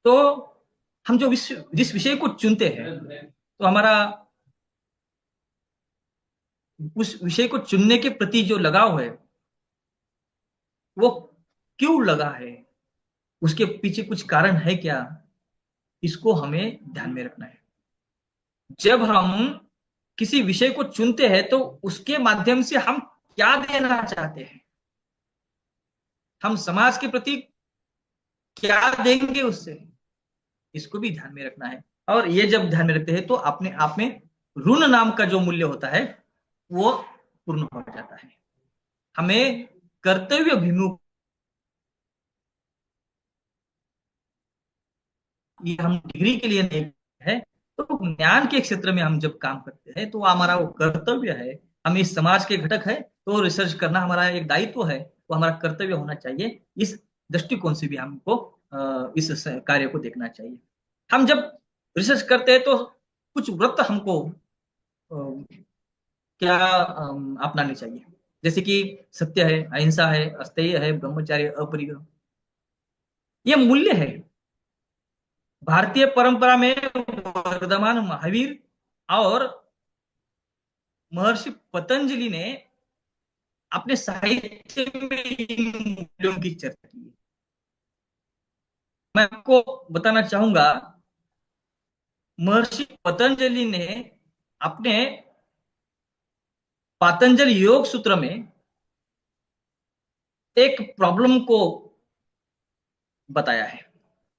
तो हम जो जिस विषय को चुनते हैं, तो हमारा उस विषय को चुनने के प्रति जो लगाव है, वो क्यों लगा है, उसके पीछे कुछ कारण है क्या, इसको हमें ध्यान में रखना है। जब हम किसी विषय को चुनते हैं तो उसके माध्यम से हम क्या देना चाहते हैं, हम समाज के प्रति क्या देंगे उससे, इसको भी ध्यान में रखना है। और ये जब ध्यान में रखते हैं तो अपने आप में ऋण नाम का जो मूल्य होता है वो पूर्ण हो जाता है। हमें कर्तव्य अभिमुख, ये हम डिग्री के लिए नहीं है, तो ज्ञान के क्षेत्र में हम जब काम करते हैं तो हमारा वो कर्तव्य है, हम इस समाज के घटक है, तो रिसर्च करना हमारा एक दायित्व है, वो हमारा कर्तव्य होना चाहिए। इस दृष्टिकोण से भी हमको इस कार्य को देखना चाहिए। हम जब रिसर्च करते हैं तो कुछ व्रत हमको क्या अपनाने चाहिए, जैसे कि सत्य है, अहिंसा है, अस्तेय है, ब्रह्मचर्य, अपरिग्रह, ये मूल्य है। भारतीय परंपरा में वर्धमान महावीर और महर्षि पतंजलि ने अपने साहित्य में इन मूल्यों की चर्चा की है। मैं आपको बताना चाहूंगा, महर्षि पतंजलि ने अपने पातंजल योग सूत्र में एक प्रॉब्लम को बताया है।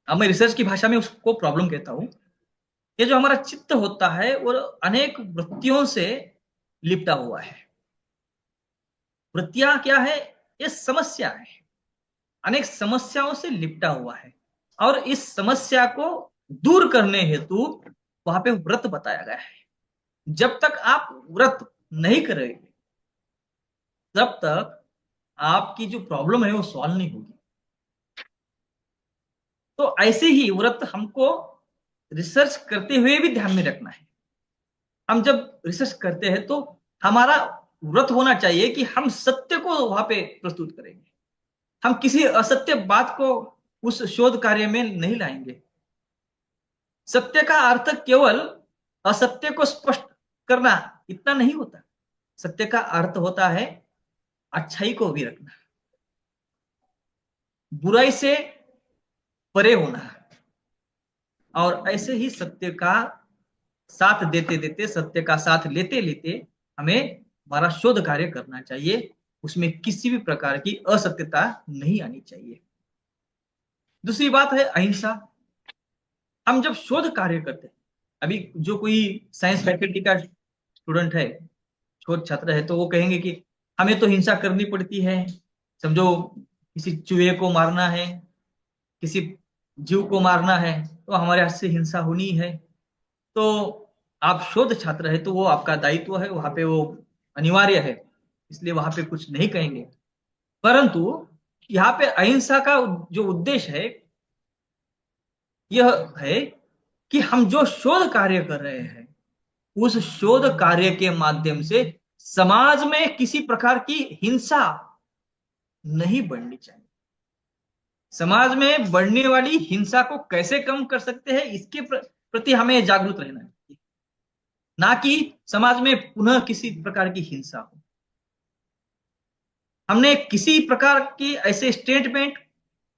अब मैं रिसर्च की भाषा में उसको प्रॉब्लम कहता हूं। ये जो हमारा चित्त होता है वो अनेक वृत्तियों से लिपटा हुआ है। वृत्तियां क्या है? ये समस्या है, अनेक समस्याओं से लिपटा हुआ है, और इस समस्या को दूर करने हेतु वहां पे व्रत बताया गया है। जब तक आप व्रत नहीं करेंगे तब तक आपकी जो प्रॉब्लम है वो सॉल्व नहीं होगी। तो ऐसे ही व्रत हमको रिसर्च करते हुए भी ध्यान में रखना है। हम जब रिसर्च करते हैं तो हमारा व्रत होना चाहिए कि हम सत्य को वहां पे प्रस्तुत करेंगे, हम किसी असत्य बात को उस शोध कार्य में नहीं लाएंगे। सत्य का अर्थ केवल असत्य को स्पष्ट करना इतना नहीं होता। सत्य का अर्थ होता है अच्छाई को भी रखना, बुराई से परे होना। और ऐसे ही सत्य का साथ देते देते, सत्य का साथ लेते लेते हमें हमारा शोध कार्य करना चाहिए, उसमें किसी भी प्रकार की असत्यता नहीं आनी चाहिए। दूसरी बात है अहिंसा। हम जब शोध कार्य करते हैं, अभी जो कोई साइंस फैकल्टी का स्टूडेंट है, शोध छात्र है, तो वो कहेंगे कि हमें तो हिंसा करनी पड़ती है। समझो किसी चूहे को मारना है, किसी जीव को मारना है, तो हमारे हाथ से हिंसा होनी है। तो आप शोध छात्र है तो वो आपका दायित्व है, वहां पे वो अनिवार्य है, इसलिए वहां पे कुछ नहीं कहेंगे। परंतु यहाँ पे अहिंसा का जो उद्देश्य है यह है कि हम जो शोध कार्य कर रहे हैं उस शोध कार्य के माध्यम से समाज में किसी प्रकार की हिंसा नहीं बढ़नी चाहिए। समाज में बढ़ने वाली हिंसा को कैसे कम कर सकते हैं इसके प्रति हमें जागरूक रहना चाहिए, ना कि समाज में पुनः किसी प्रकार की हिंसा हो। हमने किसी प्रकार की ऐसे स्टेटमेंट,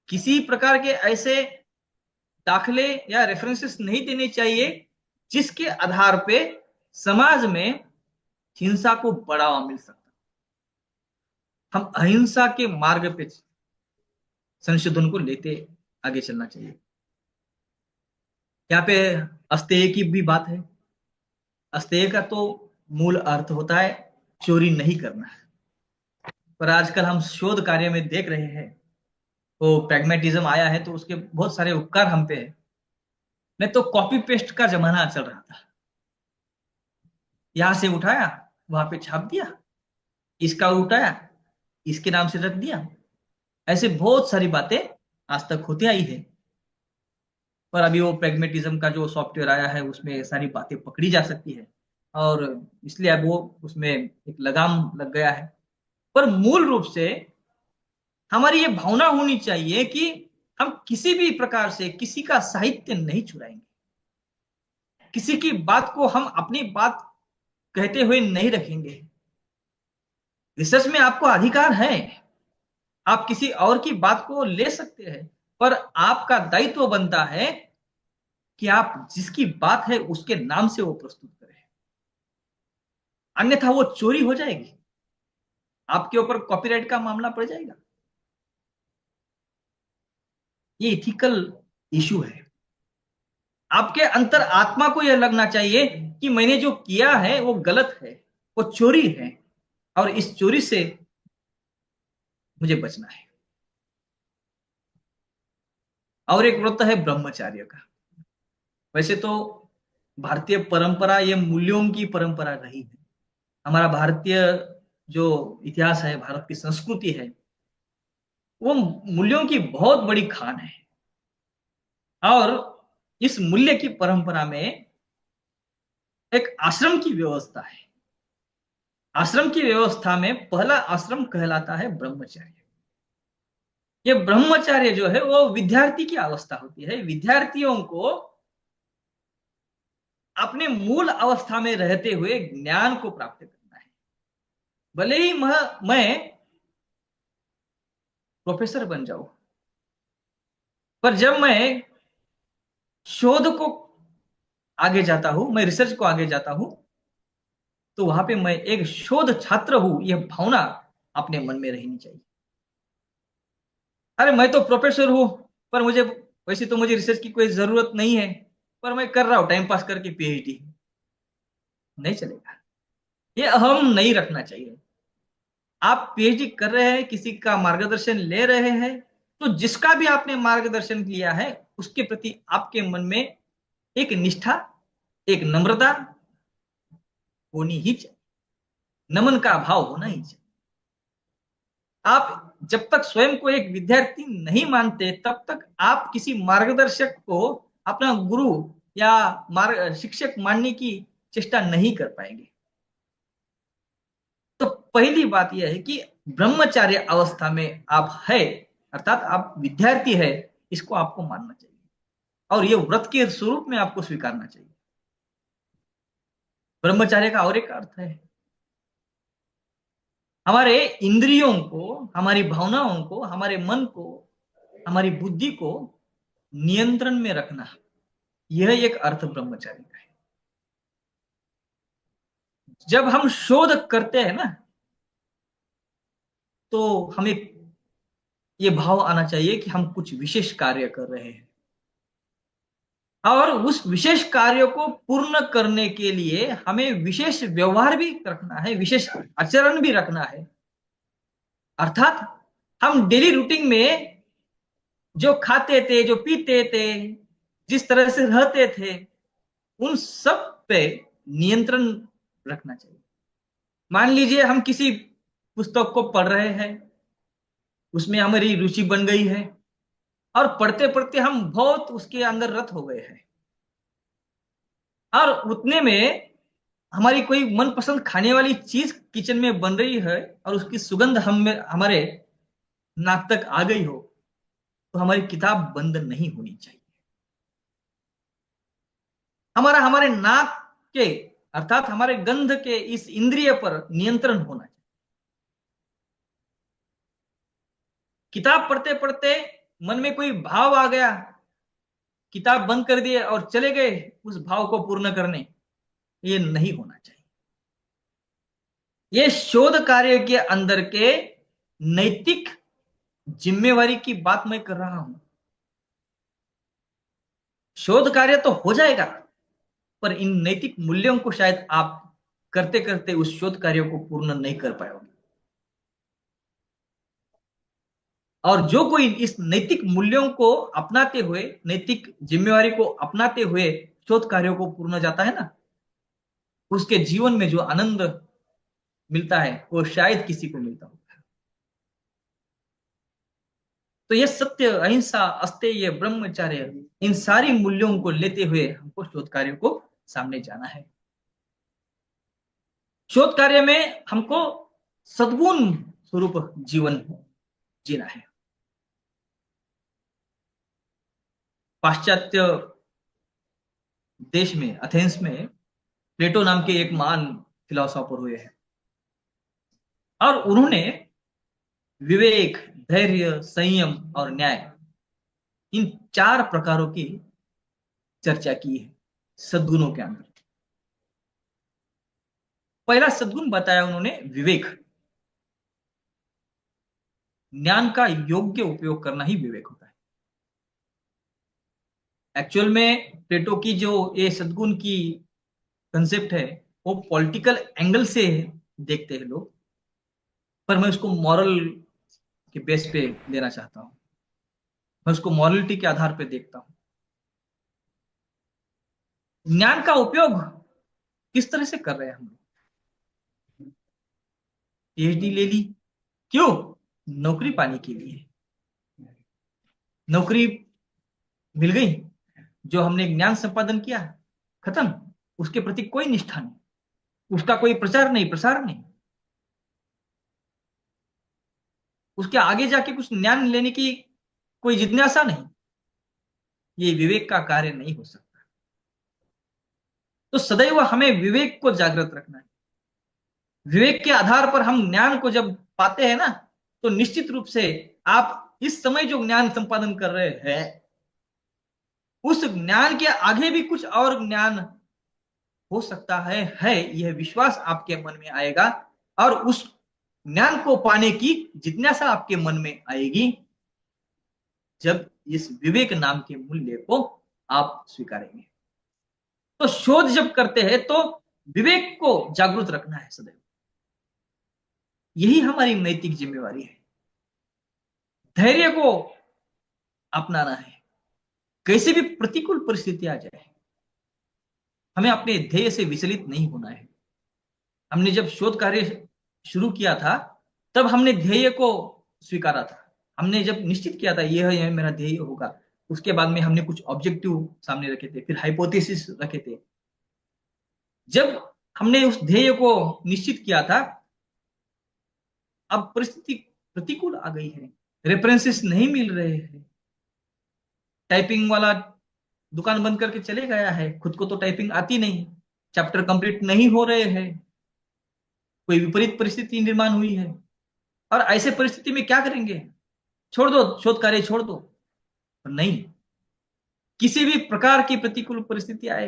किसी प्रकार के ऐसे दाखले या रेफरेंसेस नहीं देने चाहिए जिसके आधार पे समाज में हिंसा को बढ़ावा मिल सकता। हम अहिंसा के मार्ग पे संशोधन को लेते आगे चलना चाहिए। यहाँ पे अस्तेय की भी बात है। अस्तेय का तो मूल अर्थ होता है चोरी नहीं करना, पर आजकल हम शोध कार्य में देख रहे हैं वो प्रैग्मेटिज्म आया है तो उसके बहुत सारे उपकार हम पे है। नहीं तो कॉपी पेस्ट का जमाना चल रहा था, यहां से उठाया वहां पे छाप दिया, इसका उठाया इसके नाम से रख दिया। ऐसे बहुत सारी बातें आज तक होती आई है, पर अभी वो प्रैग्मेटिज्म का जो सॉफ्टवेयर आया है उसमें सारी बातें पकड़ी जा सकती है और इसलिए अब वो उसमें एक लगाम लग गया है। पर मूल रूप से हमारी ये भावना होनी चाहिए कि हम किसी भी प्रकार से किसी का साहित्य नहीं चुराएंगे, किसी की बात को हम अपनी बात कहते हुए नहीं रखेंगे। रिसर्च में आपको अधिकार है, आप किसी और की बात को ले सकते हैं, पर आपका दायित्व बनता है कि आप जिसकी बात है उसके नाम से वो प्रस्तुत करें, अन्यथा वो चोरी हो जाएगी, आपके ऊपर कॉपीराइट का मामला पड़ जाएगा। ये इथिकल इशू है। आपके अंतर आत्मा को यह लगना चाहिए कि मैंने जो किया है वो गलत है, वो चोरी है और इस चोरी से मुझे बचना है। और एक व्रत है ब्रह्मचर्य का। वैसे तो भारतीय परंपरा ये मूल्यों की परंपरा रही है। हमारा भारतीय जो इतिहास है, भारत की संस्कृति है, वो मूल्यों की बहुत बड़ी खान है। और इस मूल्य की परंपरा में एक आश्रम की व्यवस्था है। आश्रम की व्यवस्था में पहला आश्रम कहलाता है ब्रह्मचर्य। ये ब्रह्मचर्य जो है वो विद्यार्थी की अवस्था होती है। विद्यार्थियों को अपने मूल अवस्था में रहते हुए ज्ञान को प्राप्त करना है। भले ही मैं प्रोफेसर बन जाऊं, पर जब मैं शोध को आगे जाता हूं, मैं रिसर्च को आगे जाता हूं, तो वहां पे मैं एक शोध छात्र हूं, यह भावना अपने मन में रहनी चाहिए। अरे मैं तो प्रोफेसर हूं, पर मुझे वैसे तो मुझे रिसर्च की कोई जरूरत नहीं है, पर मैं कर रहा हूं टाइम पास करके पीएचडी, नहीं चलेगा। ये अहम नहीं रखना चाहिए। आप पीएचडी कर रहे हैं, किसी का मार्गदर्शन ले रहे हैं, तो जिसका भी आपने मार्गदर्शन लिया है उसके प्रति आपके मन में एक निष्ठा, एक नम्रता होनी ही चाहिए। नमन का भाव होना ही चाहिए। आप जब तक स्वयं को एक विद्यार्थी नहीं मानते तब तक आप किसी मार्गदर्शक को अपना गुरु या मार्ग शिक्षक मानने की चेष्टा नहीं कर पाएंगे। तो पहली बात यह है कि ब्रह्मचार्य अवस्था में आप है, अर्थात आप विद्यार्थी है, इसको आपको मानना चाहिए और ये व्रत के स्वरूप में आपको स्वीकारना चाहिए। ब्रह्मचार्य का और एक अर्थ है हमारे इंद्रियों को, हमारी भावनाओं को, हमारे मन को, हमारी बुद्धि को नियंत्रण में रखना, यह एक अर्थ ब्रह्मचार्य का है। जब हम शोध करते हैं ना, तो हमें ये भाव आना चाहिए कि हम कुछ विशेष कार्य कर रहे हैं और उस विशेष कार्य को पूर्ण करने के लिए हमें विशेष व्यवहार भी रखना है, विशेष आचरण भी रखना है। अर्थात हम डेली रूटीन में जो खाते थे, जो पीते थे, जिस तरह से रहते थे, उन सब पे नियंत्रण रखना चाहिए। मान लीजिए हम किसी पुस्तक को पढ़ रहे हैं, उसमें हमारी रुचि बन गई है और पढ़ते पढ़ते हम बहुत उसके अंदर रत हो गए हैं और उतने में हमारी कोई मनपसंद खाने वाली चीज किचन में बन रही है और उसकी सुगंध हमारे नाक तक आ गई हो, तो हमारी किताब बंद नहीं होनी चाहिए। हमारे नाक के अर्थात हमारे गंध के इस इंद्रिय पर नियंत्रण होना चाहिए। किताब पढ़ते पढ़ते मन में कोई भाव आ गया, किताब बंद कर दिए और चले गए उस भाव को पूर्ण करने, ये नहीं होना चाहिए। ये शोध कार्य के अंदर के नैतिक जिम्मेवारी की बात मैं कर रहा हूं। शोध कार्य तो हो जाएगा, पर इन नैतिक मूल्यों को शायद आप करते करते उस शोध कार्य को पूर्ण नहीं कर पाओगे। और जो कोई इस नैतिक मूल्यों को अपनाते हुए, नैतिक जिम्मेवारी को अपनाते हुए शोध कार्यों को पूर्ण जाता है ना, उसके जीवन में जो आनंद मिलता है वो शायद किसी को मिलता होगा। तो ये सत्य, अहिंसा, अस्तेय, ब्रह्मचर्य, इन सारी मूल्यों को लेते हुए हमको शोध कार्य को सामने जाना है। शोध कार्य में हमको सद्गुण स्वरूप जीवन जीना है। पाश्चात्य देश में, एथेंस में, प्लेटो नाम के एक महान फिलोसोफर हुए हैं और उन्होंने विवेक, धैर्य, संयम और न्याय, इन 4 प्रकारों की चर्चा की है सद्गुणों के अंदर। पहला सद्गुण बताया उन्होंने विवेक। ज्ञान का योग्य उपयोग करना ही विवेक होता है। एक्चुअल में प्लेटो की जो ये सद्गुण की कंसेप्ट है वो पॉलिटिकल एंगल से देखते हैं लोग, पर मैं उसको मॉरल के बेस पे लेना चाहता हूं। मैं उसको मॉरलिटी के आधार पे देखता हूं। ज्ञान का उपयोग किस तरह से कर रहे हैं हम लोग? पीएचडी ले ली, क्यों? नौकरी पाने के लिए। नौकरी मिल गई, जो हमने ज्ञान संपादन किया खत्म, उसके प्रति कोई निष्ठा नहीं, उसका कोई प्रचार नहीं, प्रसार नहीं, उसके आगे जाके कुछ ज्ञान लेने की कोई जिज्ञासा नहीं। ये विवेक का कार्य नहीं हो सकता। तो सदैव हमें विवेक को जागृत रखना है। विवेक के आधार पर हम ज्ञान को जब पाते हैं ना, तो निश्चित रूप से आप इस समय जो ज्ञान संपादन कर रहे हैं, उस ज्ञान के आगे भी कुछ और ज्ञान हो सकता है यह विश्वास आपके मन में आएगा और उस ज्ञान को पाने की जिज्ञासा आपके मन में आएगी जब इस विवेक नाम के मूल्य को आप स्वीकारेंगे। तो शोध जब करते हैं तो विवेक को जागृत रखना है सदैव। यही हमारी नैतिक जिम्मेवारी है। धैर्य को अपनाना है। कैसे भी प्रतिकूल परिस्थिति आ जाए, हमें अपने ध्येय से विचलित नहीं होना है। हमने जब शोध कार्य शुरू किया था तब हमने ध्येय को स्वीकारा था। हमने जब निश्चित किया था यह मेरा ध्येय होगा, उसके बाद में हमने कुछ ऑब्जेक्टिव सामने रखे थे, फिर हाइपोथेसिस रखे थे। जब हमने उस ध्येय को निश्चित किया था, अब परिस्थिति प्रतिकूल आ गई है, रेफरेंसेस नहीं मिल रहे हैं, टाइपिंग वाला दुकान बंद करके चले गया है, खुद को तो टाइपिंग आती नहीं, चैप्टर कंप्लीट नहीं हो रहे हैं, कोई विपरीत परिस्थिति निर्माण हुई है। और ऐसे परिस्थिति में क्या करेंगे? छोड़ दो, शोध कार्य छोड़ दो। पर नहीं, किसी भी प्रकार की प्रतिकूल परिस्थिति आए,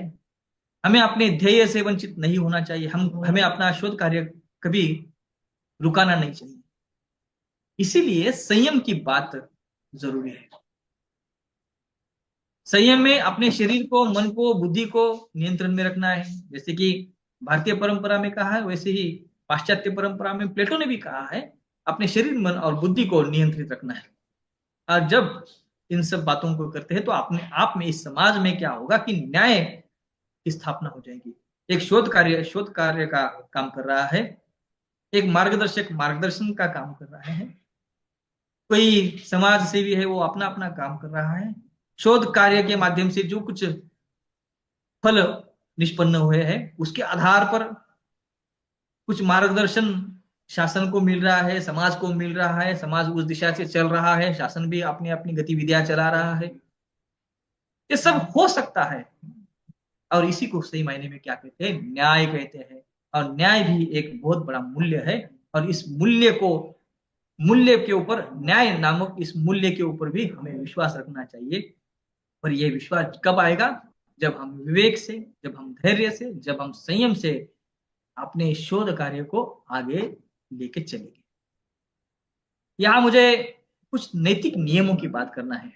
हमें अपने ध्येय से वंचित नहीं होना चाहिए। हमें अपना शोध कार्य कभी रुकाना नहीं चाहिए। इसीलिए संयम की बात जरूरी है। संयम में अपने शरीर को, मन को, बुद्धि को नियंत्रण में रखना है। जैसे कि भारतीय परंपरा में कहा है, वैसे ही पाश्चात्य परंपरा में प्लेटो ने भी कहा है, अपने शरीर, मन और बुद्धि को नियंत्रित रखना है। और जब इन सब बातों को करते हैं तो अपने आप में इस समाज में क्या होगा कि न्याय की स्थापना हो जाएगी। एक शोध कार्य का काम कर रहा है, एक मार्गदर्शक मार्गदर्शन का काम कर रहा है, कोई समाज सेवी है वो अपना अपना काम कर रहा है। शोध कार्य के माध्यम से जो कुछ फल निष्पन्न हुए हैं उसके आधार पर कुछ मार्गदर्शन शासन को मिल रहा है, समाज को मिल रहा है, समाज उस दिशा से चल रहा है, शासन भी अपनी अपनी गतिविधियां चला रहा है। ये सब हो सकता है, और इसी को सही मायने में क्या कहते हैं? न्याय कहते हैं। और न्याय भी एक बहुत बड़ा मूल्य है, और इस मूल्य के ऊपर, न्याय नामक इस मूल्य के ऊपर भी हमें विश्वास रखना चाहिए। पर यह विश्वास कब आएगा? जब हम विवेक से, जब हम धैर्य से, जब हम संयम से अपने शोध कार्य को आगे लेके चलेंगे। यहां मुझे कुछ नैतिक नियमों की बात करना है।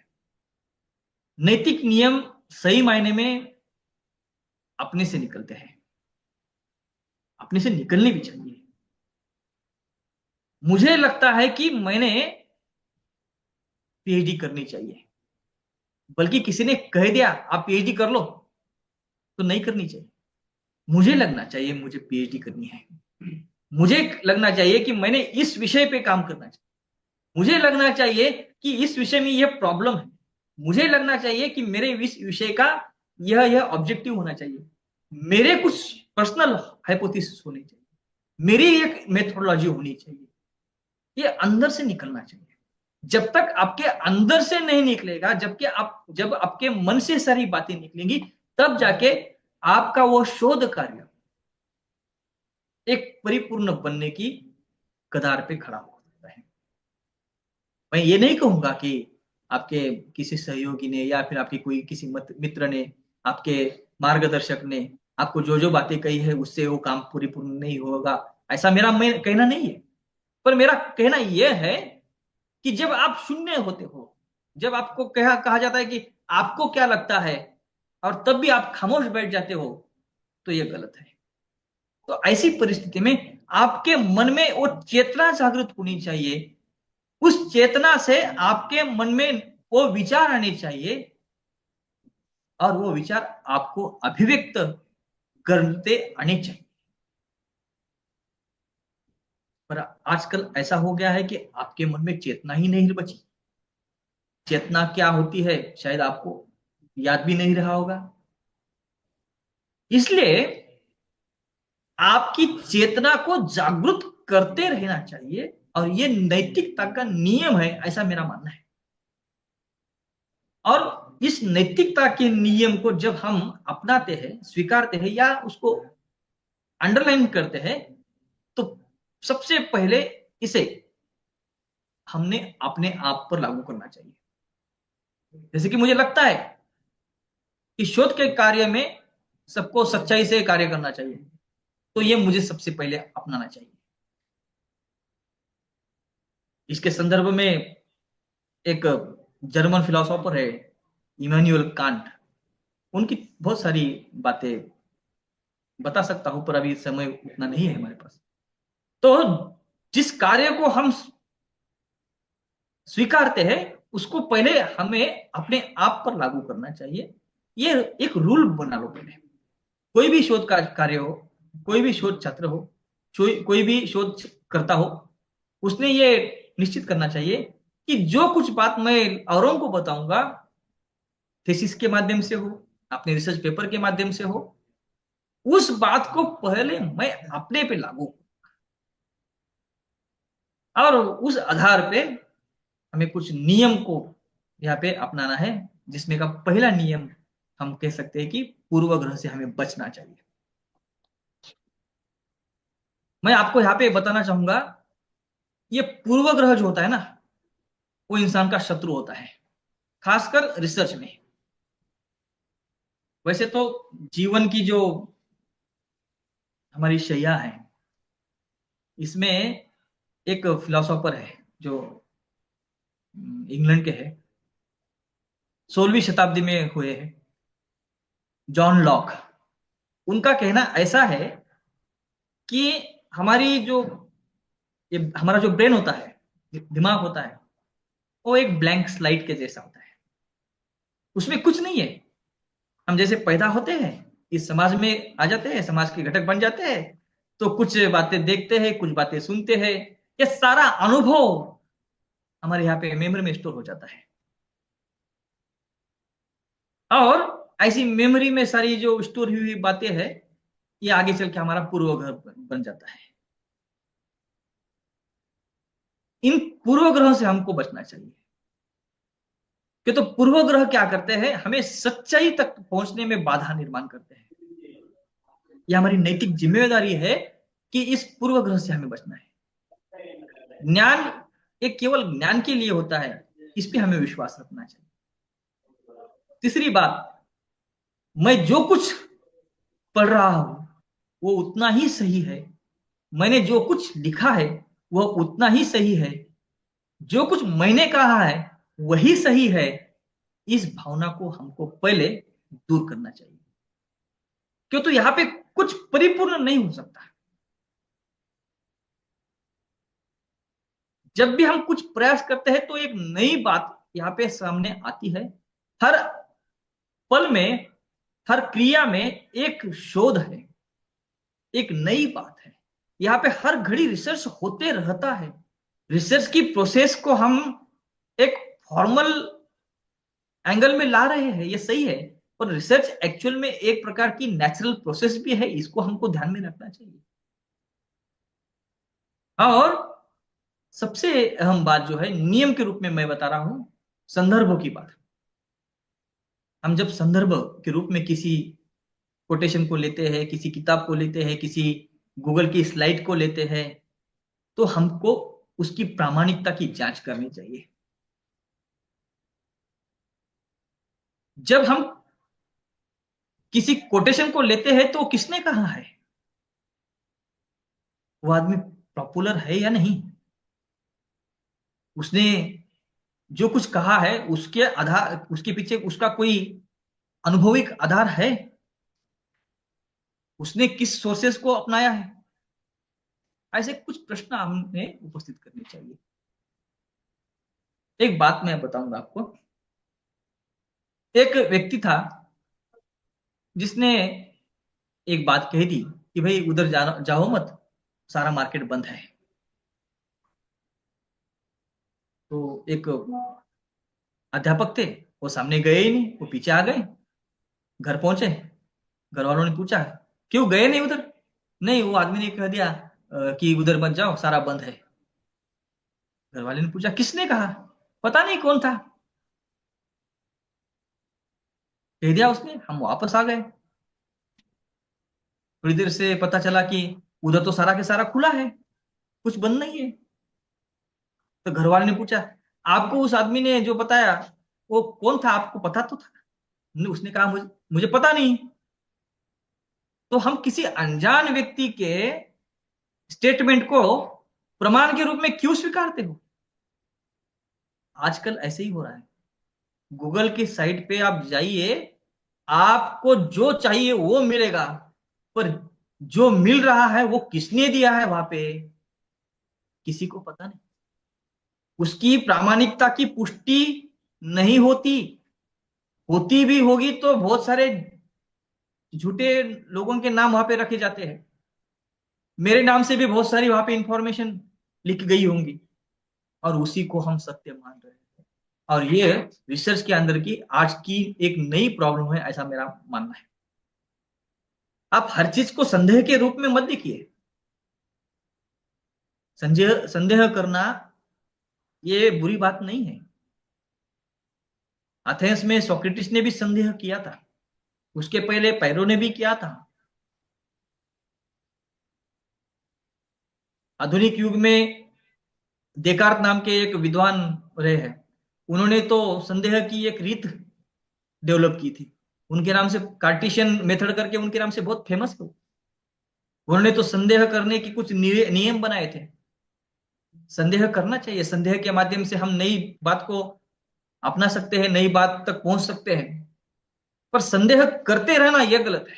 नैतिक नियम सही मायने में अपने से निकलते हैं, अपने से निकलने भी चाहिए। मुझे लगता है कि मैंने पीएचडी करनी चाहिए, बल्कि किसी ने कह दिया आप पीएचडी कर लो, तो नहीं करनी चाहिए। मुझे लगना चाहिए मुझे पीएचडी करनी है, मुझे लगना चाहिए कि मैंने इस विषय पे काम करना चाहिए, मुझे लगना चाहिए कि इस विषय में यह प्रॉब्लम है, मुझे लगना चाहिए कि मेरे इस विषय का यह ऑब्जेक्टिव होना चाहिए, मेरे कुछ पर्सनल हाइपोथेसिस होने चाहिए, मेरी एक मेथोडोलॉजी होनी चाहिए। ये अंदर से निकलना चाहिए। जब तक आपके अंदर से नहीं निकलेगा, जब आपके मन से सारी बातें निकलेंगी, तब जाके आपका वो शोध कार्य एक परिपूर्ण बनने की कगार पे खड़ा हो सकता है। मैं ये नहीं कहूंगा कि आपके किसी सहयोगी ने या फिर आपके कोई किसी मित्र ने, आपके मार्गदर्शक ने आपको जो जो बातें कही है उससे वो काम परिपूर्ण नहीं होगा, ऐसा मेरा कहना नहीं है। पर मेरा कहना यह है कि जब आप शून्य होते हो, जब आपको कहा जाता है कि आपको क्या लगता है, और तब भी आप खामोश बैठ जाते हो, तो यह गलत है। तो ऐसी परिस्थिति में आपके मन में वो चेतना जागृत होनी चाहिए, उस चेतना से आपके मन में वो विचार आने चाहिए, और वो विचार आपको अभिव्यक्त करते आने चाहिए। पर आजकल ऐसा हो गया है कि आपके मन में चेतना ही नहीं बची। चेतना क्या होती है शायद आपको याद भी नहीं रहा होगा। इसलिए आपकी चेतना को जागृत करते रहना चाहिए, और ये नैतिकता का नियम है, ऐसा मेरा मानना है। और इस नैतिकता के नियम को जब हम अपनाते हैं, स्वीकारते हैं, या उसको अंडरलाइन करते हैं, तो सबसे पहले इसे हमने अपने आप पर लागू करना चाहिए। जैसे कि मुझे लगता है कि शोध के कार्य में सबको सच्चाई से कार्य करना चाहिए, तो ये मुझे सबसे पहले अपनाना चाहिए। इसके संदर्भ में एक जर्मन फिलोसोफर है इमैनुअल कांट, उनकी बहुत सारी बातें बता सकता हूं, पर अभी समय उतना नहीं है हमारे पास। तो जिस कार्य को हम स्वीकारते हैं उसको पहले हमें अपने आप पर लागू करना चाहिए। ये एक रूल बना लो पहले। कोई भी शोध कार्य हो, कोई भी शोध छात्र हो, कोई भी शोध करता हो, उसने ये निश्चित करना चाहिए कि जो कुछ बात मैं औरों को बताऊंगा, थीसिस के माध्यम से हो, अपने रिसर्च पेपर के माध्यम से हो, उस बात को पहले मैं अपने पे लागू, और उस आधार पे हमें कुछ नियम को यहाँ पे अपनाना है, जिसमें का पहला नियम हम कह सकते हैं कि पूर्वग्रह से हमें बचना चाहिए। मैं आपको यहाँ पे बताना चाहूंगा, ये पूर्वग्रह जो होता है ना, वो इंसान का शत्रु होता है, खासकर रिसर्च में। वैसे तो जीवन की जो हमारी शैया है, इसमें एक फिलोसोफर है जो इंग्लैंड के है, 16वीं शताब्दी में हुए हैं, जॉन लॉक। उनका कहना ऐसा है कि हमारी जो ये हमारा जो ब्रेन होता है, दिमाग होता है, वो एक ब्लैंक स्लाइड के जैसा होता है, उसमें कुछ नहीं है। हम जैसे पैदा होते हैं, इस समाज में आ जाते हैं, समाज के घटक बन जाते हैं, तो कुछ बातें देखते हैं, कुछ बातें सुनते हैं, ये सारा अनुभव हमारे यहाँ पे मेमोरी में स्टोर हो जाता है, और ऐसी मेमोरी में सारी जो स्टोर हुई बातें हैं, ये आगे चल के हमारा पूर्वग्रह बन जाता है। इन पूर्वग्रहों से हमको बचना चाहिए, कि तो पूर्वग्रह क्या करते हैं, हमें सच्चाई तक पहुंचने में बाधा निर्माण करते हैं। यह हमारी नैतिक जिम्मेदारी है कि इस पूर्वग्रह से हमें बचना है। ज्ञान एक केवल ज्ञान के लिए होता है, इस पे हमें विश्वास रखना चाहिए। तीसरी बात, मैं जो कुछ पढ़ रहा हूं वो उतना ही सही है, मैंने जो कुछ लिखा है वह उतना ही सही है, जो कुछ मैंने कहा है वही सही है, इस भावना को हमको पहले दूर करना चाहिए। क्यों? तो यहां पे कुछ परिपूर्ण नहीं हो सकता। जब भी हम कुछ प्रयास करते हैं तो एक नई बात यहां पे सामने आती है। हर पल में, हर क्रिया में एक शोध है, एक नई बात है। यहाँ पे हर घड़ी रिसर्च होते रहता है। रिसर्च की प्रोसेस को हम एक फॉर्मल एंगल में ला रहे हैं, ये सही है, और रिसर्च एक्चुअल में एक प्रकार की नेचुरल प्रोसेस भी है, इसको हमको ध्यान में रखना चाहिए। और सबसे अहम बात जो है, नियम के रूप में मैं बता रहा हूं, संदर्भों की बात। हम जब संदर्भ के रूप में किसी कोटेशन को लेते हैं, किसी किताब को लेते हैं, किसी गूगल की स्लाइड को लेते हैं, तो हमको उसकी प्रामाणिकता की जांच करनी चाहिए। जब हम किसी कोटेशन को लेते हैं तो किसने कहा है, वो आदमी पॉपुलर है या नहीं, उसने जो कुछ कहा है उसके आधार, उसके पीछे उसका कोई अनुभविक आधार है, उसने किस सोर्सेस को अपनाया है, ऐसे कुछ प्रश्न हमें उपस्थित करने चाहिए। एक बात मैं बताऊंगा आपको। एक व्यक्ति था जिसने एक बात कही थी कि भाई उधर जाओ मत, सारा मार्केट बंद है। तो एक अध्यापक थे, वो सामने गए ही नहीं, वो पीछे आ गए। घर पहुंचे, घर वालों ने पूछा क्यों गए नहीं उधर? नहीं, वो आदमी ने कह दिया कि उधर मत जाओ, सारा बंद है। घर वाले ने पूछा किसने कहा? पता नहीं कौन था, कह दिया उसने। हम वापस आ गए। थोड़ी देर से पता चला कि उधर तो सारा के सारा खुला है, कुछ बंद नहीं है। तो घर वाले ने पूछा आपको उस आदमी ने जो बताया वो कौन था, आपको पता तो था? उसने कहा मुझे पता नहीं। तो हम किसी अनजान व्यक्ति के स्टेटमेंट को प्रमाण के रूप में क्यों स्वीकारते हो? आजकल ऐसे ही हो रहा है। गूगल की साइट पे आप जाइए, आपको जो चाहिए वो मिलेगा, पर जो मिल रहा है वो किसने दिया है वहां पे, किसी को पता नहीं। उसकी प्रामाणिकता की पुष्टि नहीं होती, होती भी होगी तो बहुत सारे झूठे लोगों के नाम वहां पे रखे जाते हैं। मेरे नाम से भी बहुत सारी वहां पे इंफॉर्मेशन लिख गई होंगी और उसी को हम सत्य मान रहे हैं। और ये रिसर्च के अंदर की आज की एक नई प्रॉब्लम है, ऐसा मेरा मानना है। आप हर चीज को संदेह के रूप में मत देखिए। संदेह संदेह करना ये बुरी बात नहीं है। एथेंस में सोक्रेटिस ने भी संदेह किया था, उसके पहले पैरो ने भी किया था। आधुनिक युग में देकार्त नाम के एक विद्वान रहे हैं, उन्होंने तो संदेह की एक रीत डेवलप की थी। उनके नाम से कार्टेशियन मेथड करके उनके नाम से बहुत फेमस थे। उन्होंने तो संदेह करने की कुछ नियम बनाए थे। संदेह करना चाहिए, संदेह के माध्यम से हम नई बात को अपना सकते हैं, नई बात तक पहुंच सकते हैं। पर संदेह करते रहना यह गलत है।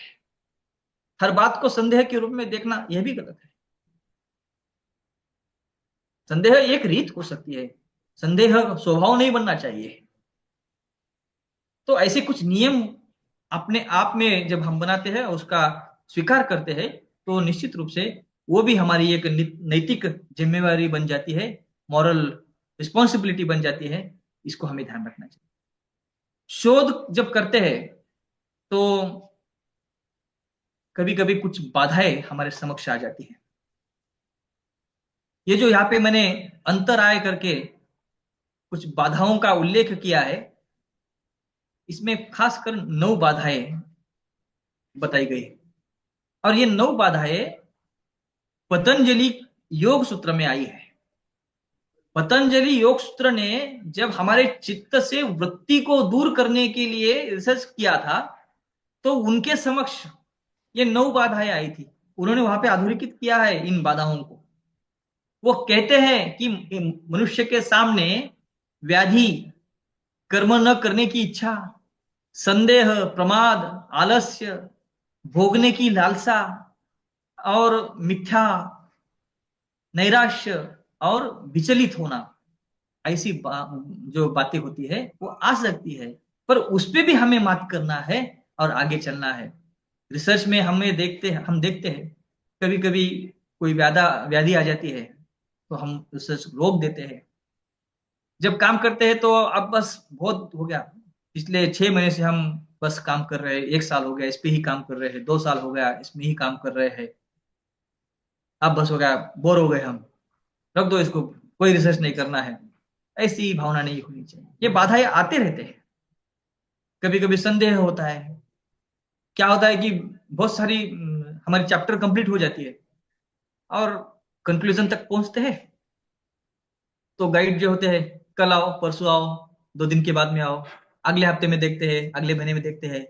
हर बात को संदेह के रूप में देखना यह भी गलत है। संदेह एक रीत हो सकती है, संदेह स्वभाव नहीं बनना चाहिए। तो ऐसे कुछ नियम अपने आप में जब हम बनाते हैं, उसका स्वीकार करते हैं, तो निश्चित रूप से वो भी हमारी एक नैतिक जिम्मेवारी बन जाती है, मॉरल रिस्पॉन्सिबिलिटी बन जाती है। इसको हमें ध्यान रखना चाहिए। शोध जब करते हैं तो कभी कभी कुछ बाधाएं हमारे समक्ष आ जाती हैं। ये जो यहाँ पे मैंने अंतराय करके कुछ बाधाओं का उल्लेख किया है, इसमें खासकर 9 बाधाएं बताई गई। और ये 9 बाधाएं पतंजलि योग सूत्र में आई है। पतंजलि योग सूत्र ने जब हमारे चित्त से वृत्ति को दूर करने के लिए रिसर्च किया था, तो उनके समक्ष ये 9 बाधाएं आई थी। उन्होंने वहां पे अधोरेखित किया है इन बाधाओं को। वो कहते हैं कि मनुष्य के सामने व्याधि, कर्म न करने की इच्छा, संदेह, प्रमाद, आलस्य, भोगने की लालसा और मिथ्या, नैराश्य और विचलित होना, ऐसी जो बातें होती है वो आ सकती है। पर उस पे भी हमें मात करना है और आगे चलना है। रिसर्च में हम देखते हैं कभी कभी कोई व्याधि आ जाती है तो हम रिसर्च रोक देते हैं। जब काम करते हैं तो अब बस बहुत हो गया, पिछले 6 महीने से हम बस काम कर रहे हैं, 1 साल हो गया इस पे ही काम कर रहे हैं, 2 साल हो गया इसमें ही काम कर रहे हैं, अब बस हो गया, बोर हो गए हम, रख दो इसको, कोई रिसर्च नहीं करना है। ऐसी भावना नहीं होनी चाहिए। ये बाधाएं आते रहते हैं। कभी कभी संदेह होता है। क्या होता है कि बहुत सारी हमारी चैप्टर कंप्लीट हो जाती है और कंक्लूजन तक पहुंचते हैं, तो गाइड जो होते हैं, कल आओ, परसों आओ, 2 दिन के बाद में आओ, अगले हफ्ते में देखते हैं, अगले महीने में देखते हैं,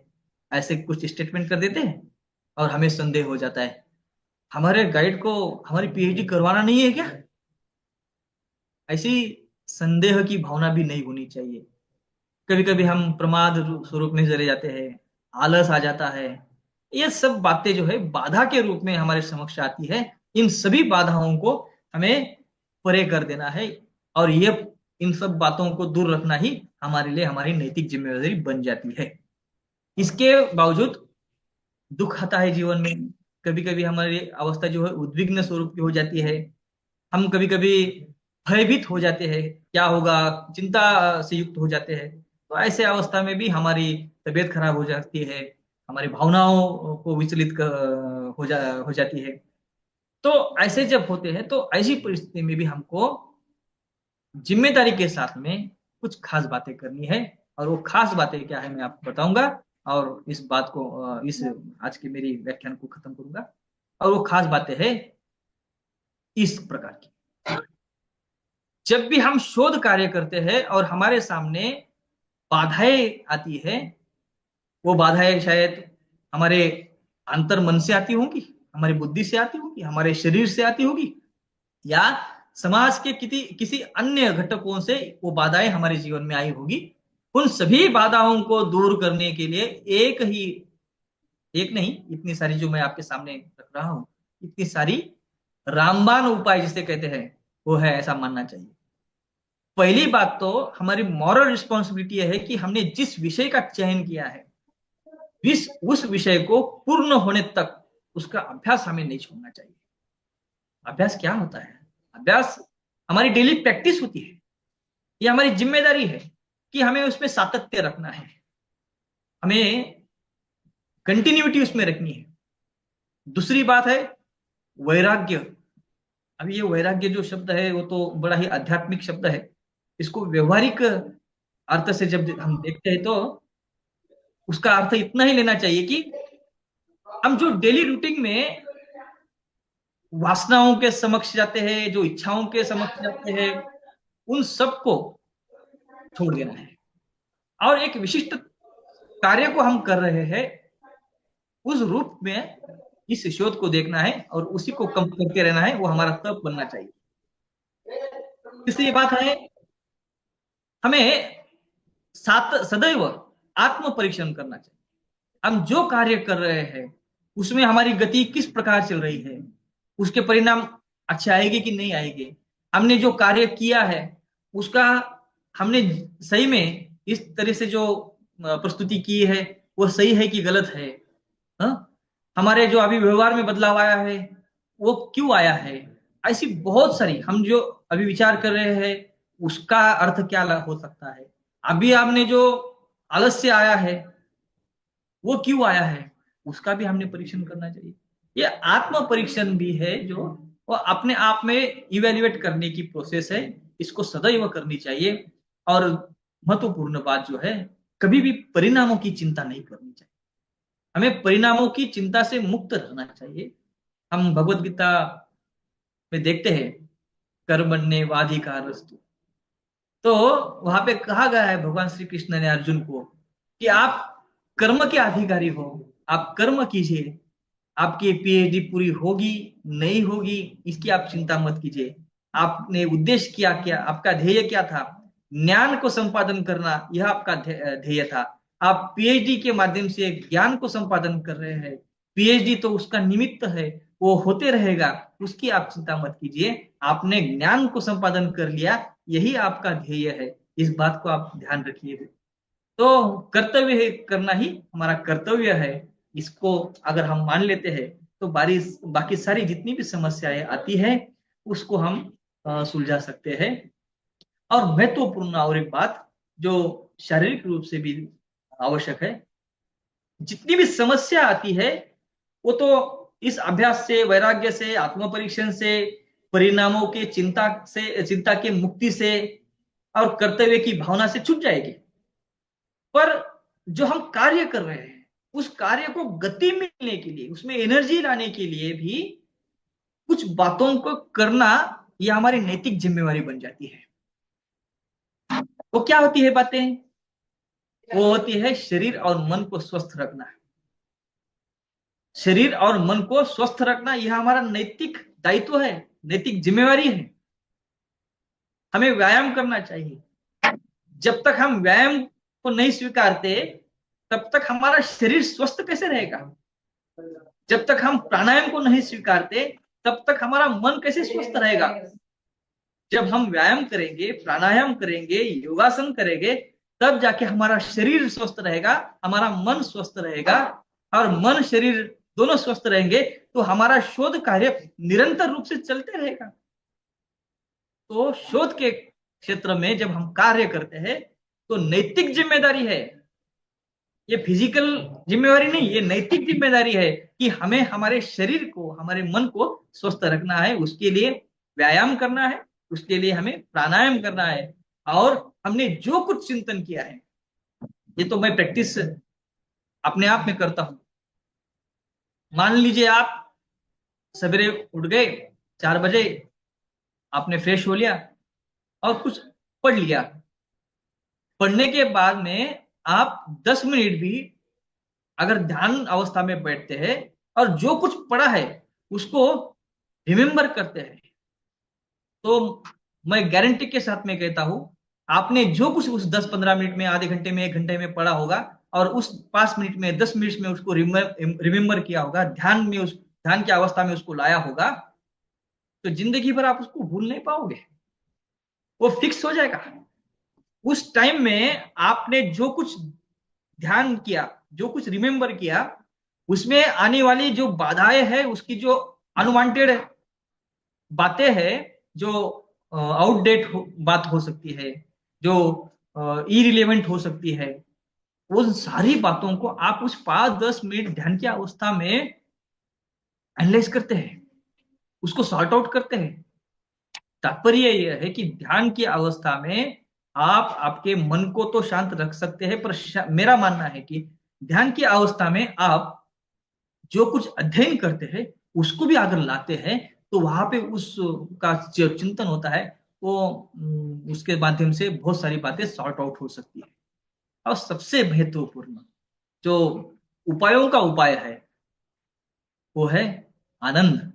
ऐसे कुछ स्टेटमेंट कर देते हैं और हमें संदेह हो जाता है हमारे गाइड को हमारी पीएचडी करवाना नहीं है क्या। ऐसी संदेह की भावना भी नहीं होनी चाहिए। कभी कभी हम प्रमाद स्वरूप में चले जाते हैं, आलस आ जाता है। ये सब बातें जो है बाधा के रूप में हमारे समक्ष आती है। इन सभी बाधाओं को हमें परे कर देना है और ये इन सब बातों को दूर रखना ही हमारे लिए हमारी नैतिक जिम्मेदारी बन जाती है। इसके बावजूद दुख आता है जीवन में। कभी कभी हमारी अवस्था जो है उद्विग्न स्वरूप की हो जाती है। हम कभी कभी भयभीत हो जाते हैं, क्या होगा, चिंता से युक्त हो जाते हैं। तो ऐसे अवस्था में भी हमारी तबीयत खराब हो जाती है, हमारी भावनाओं को विचलित हो जाती है। तो ऐसे जब होते हैं तो ऐसी परिस्थिति में भी हमको जिम्मेदारी के साथ में कुछ खास बातें करनी है। और वो खास बातें क्या है मैं आपको बताऊंगा और इस बात को इस आज की मेरी व्याख्यान को खत्म करूंगा। और वो खास बातें है इस प्रकार की। जब भी हम शोध कार्य करते हैं और हमारे सामने बाधाएं आती है, वो बाधाएं शायद हमारे अंतर मन से आती होंगी, हमारी बुद्धि से आती होगी, हमारे शरीर से आती होगी, या समाज के किसी अन्य घटकों से वो बाधाएं हमारे जीवन में आई होगी। उन सभी बाधाओं को दूर करने के लिए एक नहीं, इतनी सारी जो मैं आपके सामने रख रहा हूं, इतनी सारी रामबाण उपाय जिसे कहते हैं वो है, ऐसा मानना चाहिए। पहली बात तो हमारी मॉरल रिस्पॉन्सिबिलिटी है कि हमने जिस विषय का चयन किया है उस विषय को पूर्ण होने तक उसका अभ्यास हमें नहीं छोड़ना चाहिए। अभ्यास क्या होता है? अभ्यास हमारी डेली प्रैक्टिस होती है। ये हमारी जिम्मेदारी है कि हमें उसमें सातत्य रखना है, हमें कंटिन्यूटी उसमें रखनी है। दूसरी बात है वैराग्य। अब ये वैराग्य जो शब्द है वो तो बड़ा ही आध्यात्मिक शब्द है। इसको व्यवहारिक अर्थ से जब हम देखते हैं तो उसका अर्थ इतना ही लेना चाहिए कि हम जो डेली रूटीन में वासनाओं के समक्ष जाते हैं, जो इच्छाओं के समक्ष जाते हैं, उन सबको छोड़ देना है और एक विशिष्ट कार्य को हम कर रहे हैं उस रूप में इस शोध को देखना है और उसी को कम करते रहना है। वो हमारा तप बनना चाहिए। तीसरी बात है हमें सदैव आत्म परीक्षण करना चाहिए। हम जो कार्य कर रहे हैं उसमें हमारी गति किस प्रकार चल रही है, उसके परिणाम अच्छे आएंगे कि नहीं आएंगे, हमने जो कार्य किया है उसका हमने सही में इस तरह से जो प्रस्तुति की है वो सही है कि गलत है, हमारे जो अभी व्यवहार में बदलाव आया है वो क्यों आया है। ऐसी बहुत सारी हम जो अभी विचार कर रहे हैं उसका अर्थ क्या हो सकता है। अभी आपने जो आलस्य आया है वो क्यों आया है, उसका भी हमने परीक्षण करना चाहिए। ये आत्म परीक्षण भी है जो वो अपने आप में इवेल्युएट करने की प्रोसेस है। इसको सदैव करनी चाहिए। और महत्वपूर्ण बात जो है कभी भी परिणामों की चिंता नहीं करनी चाहिए। हमें परिणामों की चिंता से मुक्त रहना चाहिए। हम भगवत गीता में देखते हैं कर्मण्येवाधिकारस्तु, तो वहां पे कहा गया है भगवान श्री कृष्ण ने अर्जुन को कि आप कर्म के अधिकारी हो, आप कर्म कीजिए। आपकी पीएचडी पूरी होगी नहीं होगी इसकी आप चिंता मत कीजिए। आपने उद्देश्य क्या क्या, आपका ध्येय क्या था, ज्ञान को संपादन करना यह आपका ध्येय था। आप पीएचडी के माध्यम से ज्ञान को संपादन कर रहे हैं। पीएचडी तो उसका निमित्त है, वो होते रहेगा, उसकी आप चिंता मत कीजिए। आपने ज्ञान को संपादन कर लिया, यही आपका ध्येय है। इस बात को आप ध्यान रखिए। तो कर्तव्य है करना ही हमारा कर्तव्य है। इसको अगर हम मान लेते हैं तो बाकी सारी जितनी भी समस्याएं आती है उसको हम सुलझा सकते हैं। और महत्वपूर्ण और एक बात जो शारीरिक रूप से भी आवश्यक है, जितनी भी समस्या आती है वो तो इस अभ्यास से, वैराग्य से, आत्म परीक्षण से, परिणामों के चिंता के मुक्ति से और कर्तव्य की भावना से छूट जाएगी। पर जो हम कार्य कर रहे हैं उस कार्य को गति मिलने के लिए, उसमें एनर्जी लाने के लिए भी कुछ बातों को करना यह हमारी नैतिक जिम्मेवारी बन जाती है। वो क्या होती है बातें? वो होती है शरीर और मन को स्वस्थ रखना। शरीर और मन को स्वस्थ रखना यह हमारा नैतिक दायित्व है, नैतिक जिम्मेवारी है। हमें व्यायाम करना चाहिए। जब तक हम व्यायाम को नहीं स्वीकारते तब तक हमारा शरीर स्वस्थ कैसे रहेगा? जब तक हम प्राणायाम को नहीं स्वीकारते तब तक हमारा मन कैसे स्वस्थ रहेगा? जब हम व्यायाम करेंगे, प्राणायाम करेंगे, योगासन करेंगे, तब जाके हमारा शरीर स्वस्थ रहेगा, हमारा मन स्वस्थ रहेगा। और मन शरीर दोनों स्वस्थ रहेंगे तो हमारा शोध कार्य निरंतर रूप से चलते रहेगा। तो शोध के क्षेत्र में जब हम कार्य करते हैं तो नैतिक जिम्मेदारी है, ये फिजिकल जिम्मेदारी नहीं, ये नैतिक जिम्मेदारी है कि हमें हमारे शरीर को, हमारे मन को स्वस्थ रखना है। उसके लिए व्यायाम करना है, उसके लिए हमें प्राणायाम करना है। और हमने जो कुछ चिंतन किया है, ये तो मैं प्रैक्टिस अपने आप में करता हूं। मान लीजिए आप सवेरे उठ गए 4 बजे, आपने फ्रेश हो लिया और कुछ पढ़ लिया। पढ़ने के बाद में आप 10 मिनट भी अगर ध्यान अवस्था में बैठते हैं और जो कुछ पढ़ा है उसको रिमेम्बर करते हैं, तो मैं गारंटी के साथ में कहता हूं आपने जो कुछ उस 10-15 मिनट में, आधे घंटे में, 1 घंटे में पढ़ा होगा और उस 5 मिनट में, 10 मिनट में उसको रिमेम्बर किया होगा, ध्यान में, उस ध्यान की अवस्था में उसको लाया होगा, तो जिंदगी भर आप उसको भूल नहीं पाओगे। वो फिक्स हो जाएगा। उस टाइम में आपने जो कुछ ध्यान किया, जो कुछ रिमेम्बर किया, उसमें आने वाली जो बाधाएं हैं, उसकी जो अनवांटेड बातें हैं जो आउटडेट बात हो सकती है, जो इरिलेवेंट हो सकती है, उन सारी बातों को आप उस 5-10 मिनट ध्यान की अवस्था में एनालाइज करते हैं, उसको सॉर्ट आउट करते हैं। तात्पर्य यह है कि ध्यान की अवस्था में आप आपके मन को तो शांत रख सकते हैं, पर मेरा मानना है कि ध्यान की अवस्था में आप जो कुछ अध्ययन करते हैं उसको भी अगर लाते हैं तो वहां पे उस का जो चिंतन होता है वो उसके माध्यम से बहुत सारी बातें सॉर्ट आउट हो सकती है। और सबसे महत्वपूर्ण जो उपायों का उपाय है वो है आनंद।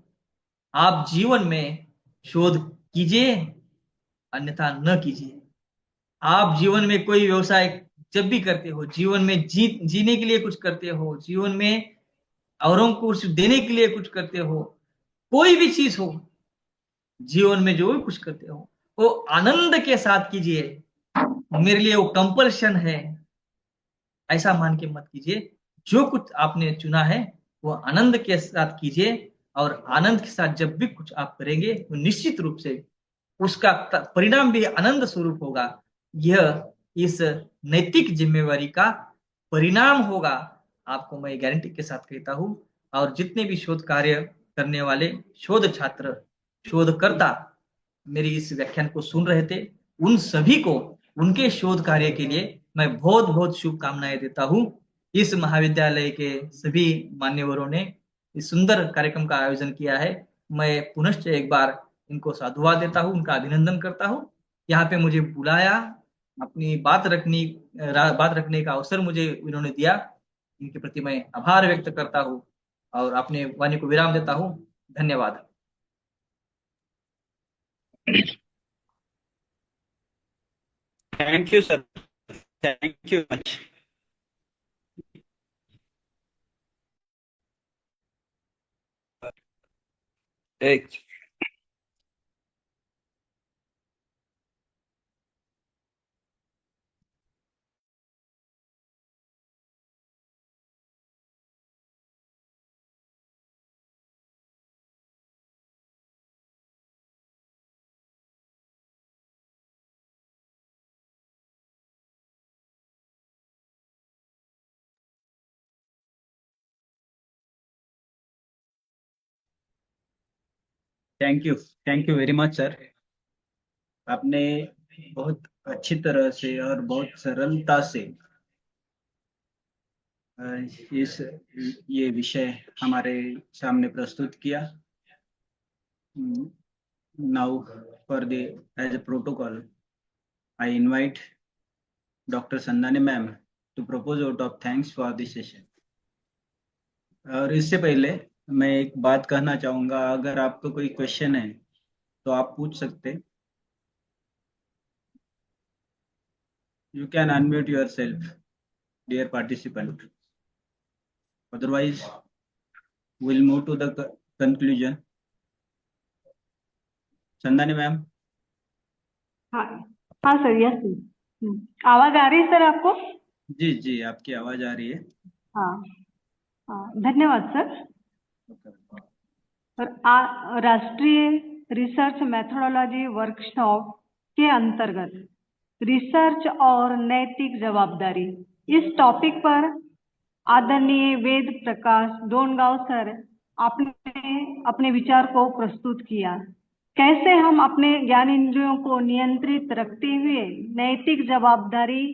आप जीवन में शोध कीजिए, अन्यथा न कीजिए। आप जीवन में कोई व्यवसाय जब भी करते हो, जीवन में जीने के लिए कुछ करते हो, जीवन में औरों को कुछ देने के लिए कुछ करते हो, कोई भी चीज हो, जीवन में जो भी कुछ करते हो वो आनंद के साथ कीजिए। मेरे लिए वो कंपल्शन है ऐसा मान के मत कीजिए। जो कुछ आपने चुना है वो आनंद के साथ कीजिए, और आनंद के साथ जब भी कुछ आप करेंगे तो निश्चित रूप से उसका परिणाम भी आनंद स्वरूप होगा। यह इस नैतिक जिम्मेवारी का परिणाम होगा, आपको मैं गारंटी के साथ कहता हूं। और जितने भी शोध कार्य करने वाले शोध छात्र, शोधकर्ता मेरी इस व्याख्यान को सुन रहे थे, उन सभी को उनके शोध कार्य के लिए मैं बहुत बहुत शुभकामनाएं देता हूं। इस महाविद्यालय के सभी मान्यवरों ने इस सुंदर कार्यक्रम का आयोजन किया है। मैं पुनश्च एक बार इनको साधुवाद देता हूं, उनका अभिनंदन करता हूं। यहाँ पे मुझे बुलाया, अपनी बात रखने का अवसर मुझे इन्होंने दिया, इनके प्रति मैं आभार व्यक्त करता हूँ और अपने वाणी को विराम देता हूँ। धन्यवाद। Thank you, sir. Thank you much. एक thank you very much sir. आपने बहुत अच्छी तरह से और बहुत सरलता से इस ये विषय हमारे सामने प्रस्तुत किया। Now for the age a protocol, I invite Dr. Sandani ma'am to propose vote of thanks for this session. और इससे पहले मैं एक बात कहना चाहूँगा, अगर आपको कोई क्वेश्चन है तो आप पूछ सकते। You can unmute yourself, dear participant. Otherwise, we'll move to the conclusion. Sandani ma'am. हाँ हाँ सर, यस आवाज आ रही है सर आपको? जी जी, आपकी आवाज आ रही है। हाँ हाँ, धन्यवाद सर। और राष्ट्रीय रिसर्च मेथोडोलॉजी वर्कशॉप के अंतर्गत रिसर्च और नैतिक जवाबदारी इस टॉपिक पर आदरणीय वेद प्रकाश डोनगांव सर आपने अपने विचार को प्रस्तुत किया। कैसे हम अपने ज्ञान इंद्रियों को नियंत्रित रखते हुए नैतिक जवाबदारी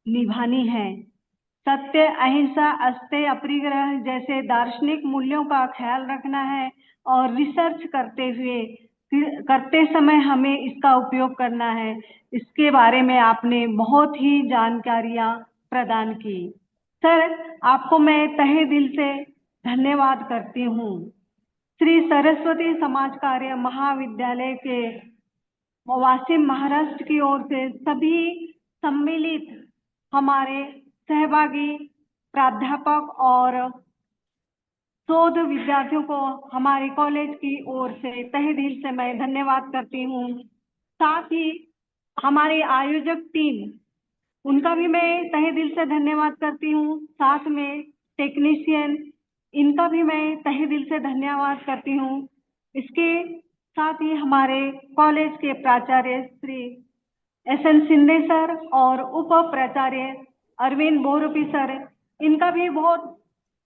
निभानी है, सत्य, अहिंसा, अस्तेय, अपरिग्रह जैसे दार्शनिक मूल्यों का ख्याल रखना है, और रिसर्च करते समय हमें इसका उपयोग करना है। इसके बारे में आपने बहुत ही जानकारियां प्रदान की। सर, आपको मैं तहे दिल से धन्यवाद करती हूँ। श्री सरस्वती समाज कार्य महाविद्यालय के वाशिम महाराष्ट्र की ओर से सभी सम्मिलित हमारे सहभागी प्राध्यापक और शोध विद्यार्थियों को हमारे कॉलेज की ओर से तहे दिल से मैं धन्यवाद करती हूँ। साथ ही हमारी आयोजक टीम, उनका भी मैं तहे दिल से धन्यवाद करती हूँ। साथ में टेक्नीशियन, इनका भी मैं तहे दिल से धन्यवाद करती हूँ। इसके साथ ही हमारे कॉलेज के प्राचार्य श्री SN शिंदे सर और उप प्राचार्य अरविंद बोरुपी सर, इनका भी बहुत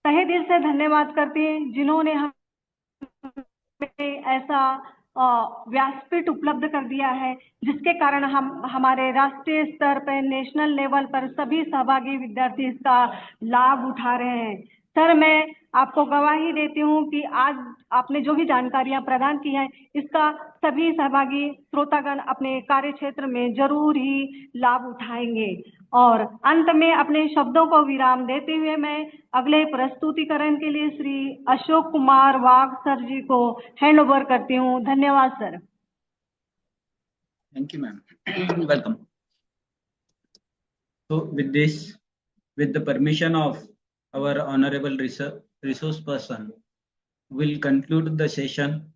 तहे दिल से धन्यवाद करते हैं, जिन्होंने हमें ऐसा व्यासपीठ उपलब्ध कर दिया है, जिसके कारण हम हमारे राष्ट्रीय स्तर पर, नेशनल लेवल पर सभी सहभागी विद्यार्थी इसका लाभ उठा रहे हैं। सर, मैं आपको गवाही देती हूँ कि आज आपने जो भी जानकारियां प्रदान की हैं, इसका सभी सहभागी श्रोतागण अपने कार्य क्षेत्र में जरूर ही लाभ उठाएंगे। और अंत में अपने शब्दों को विराम देते हुए मैं अगले प्रस्तुतिकरण के लिए श्री अशोक कुमार वाघ सर जी को हैंड ओवर करती हूँ। धन्यवाद sir. Thank you, ma'am. Welcome. So, with this, with the permission of our honorable resource person, we'll conclude the session.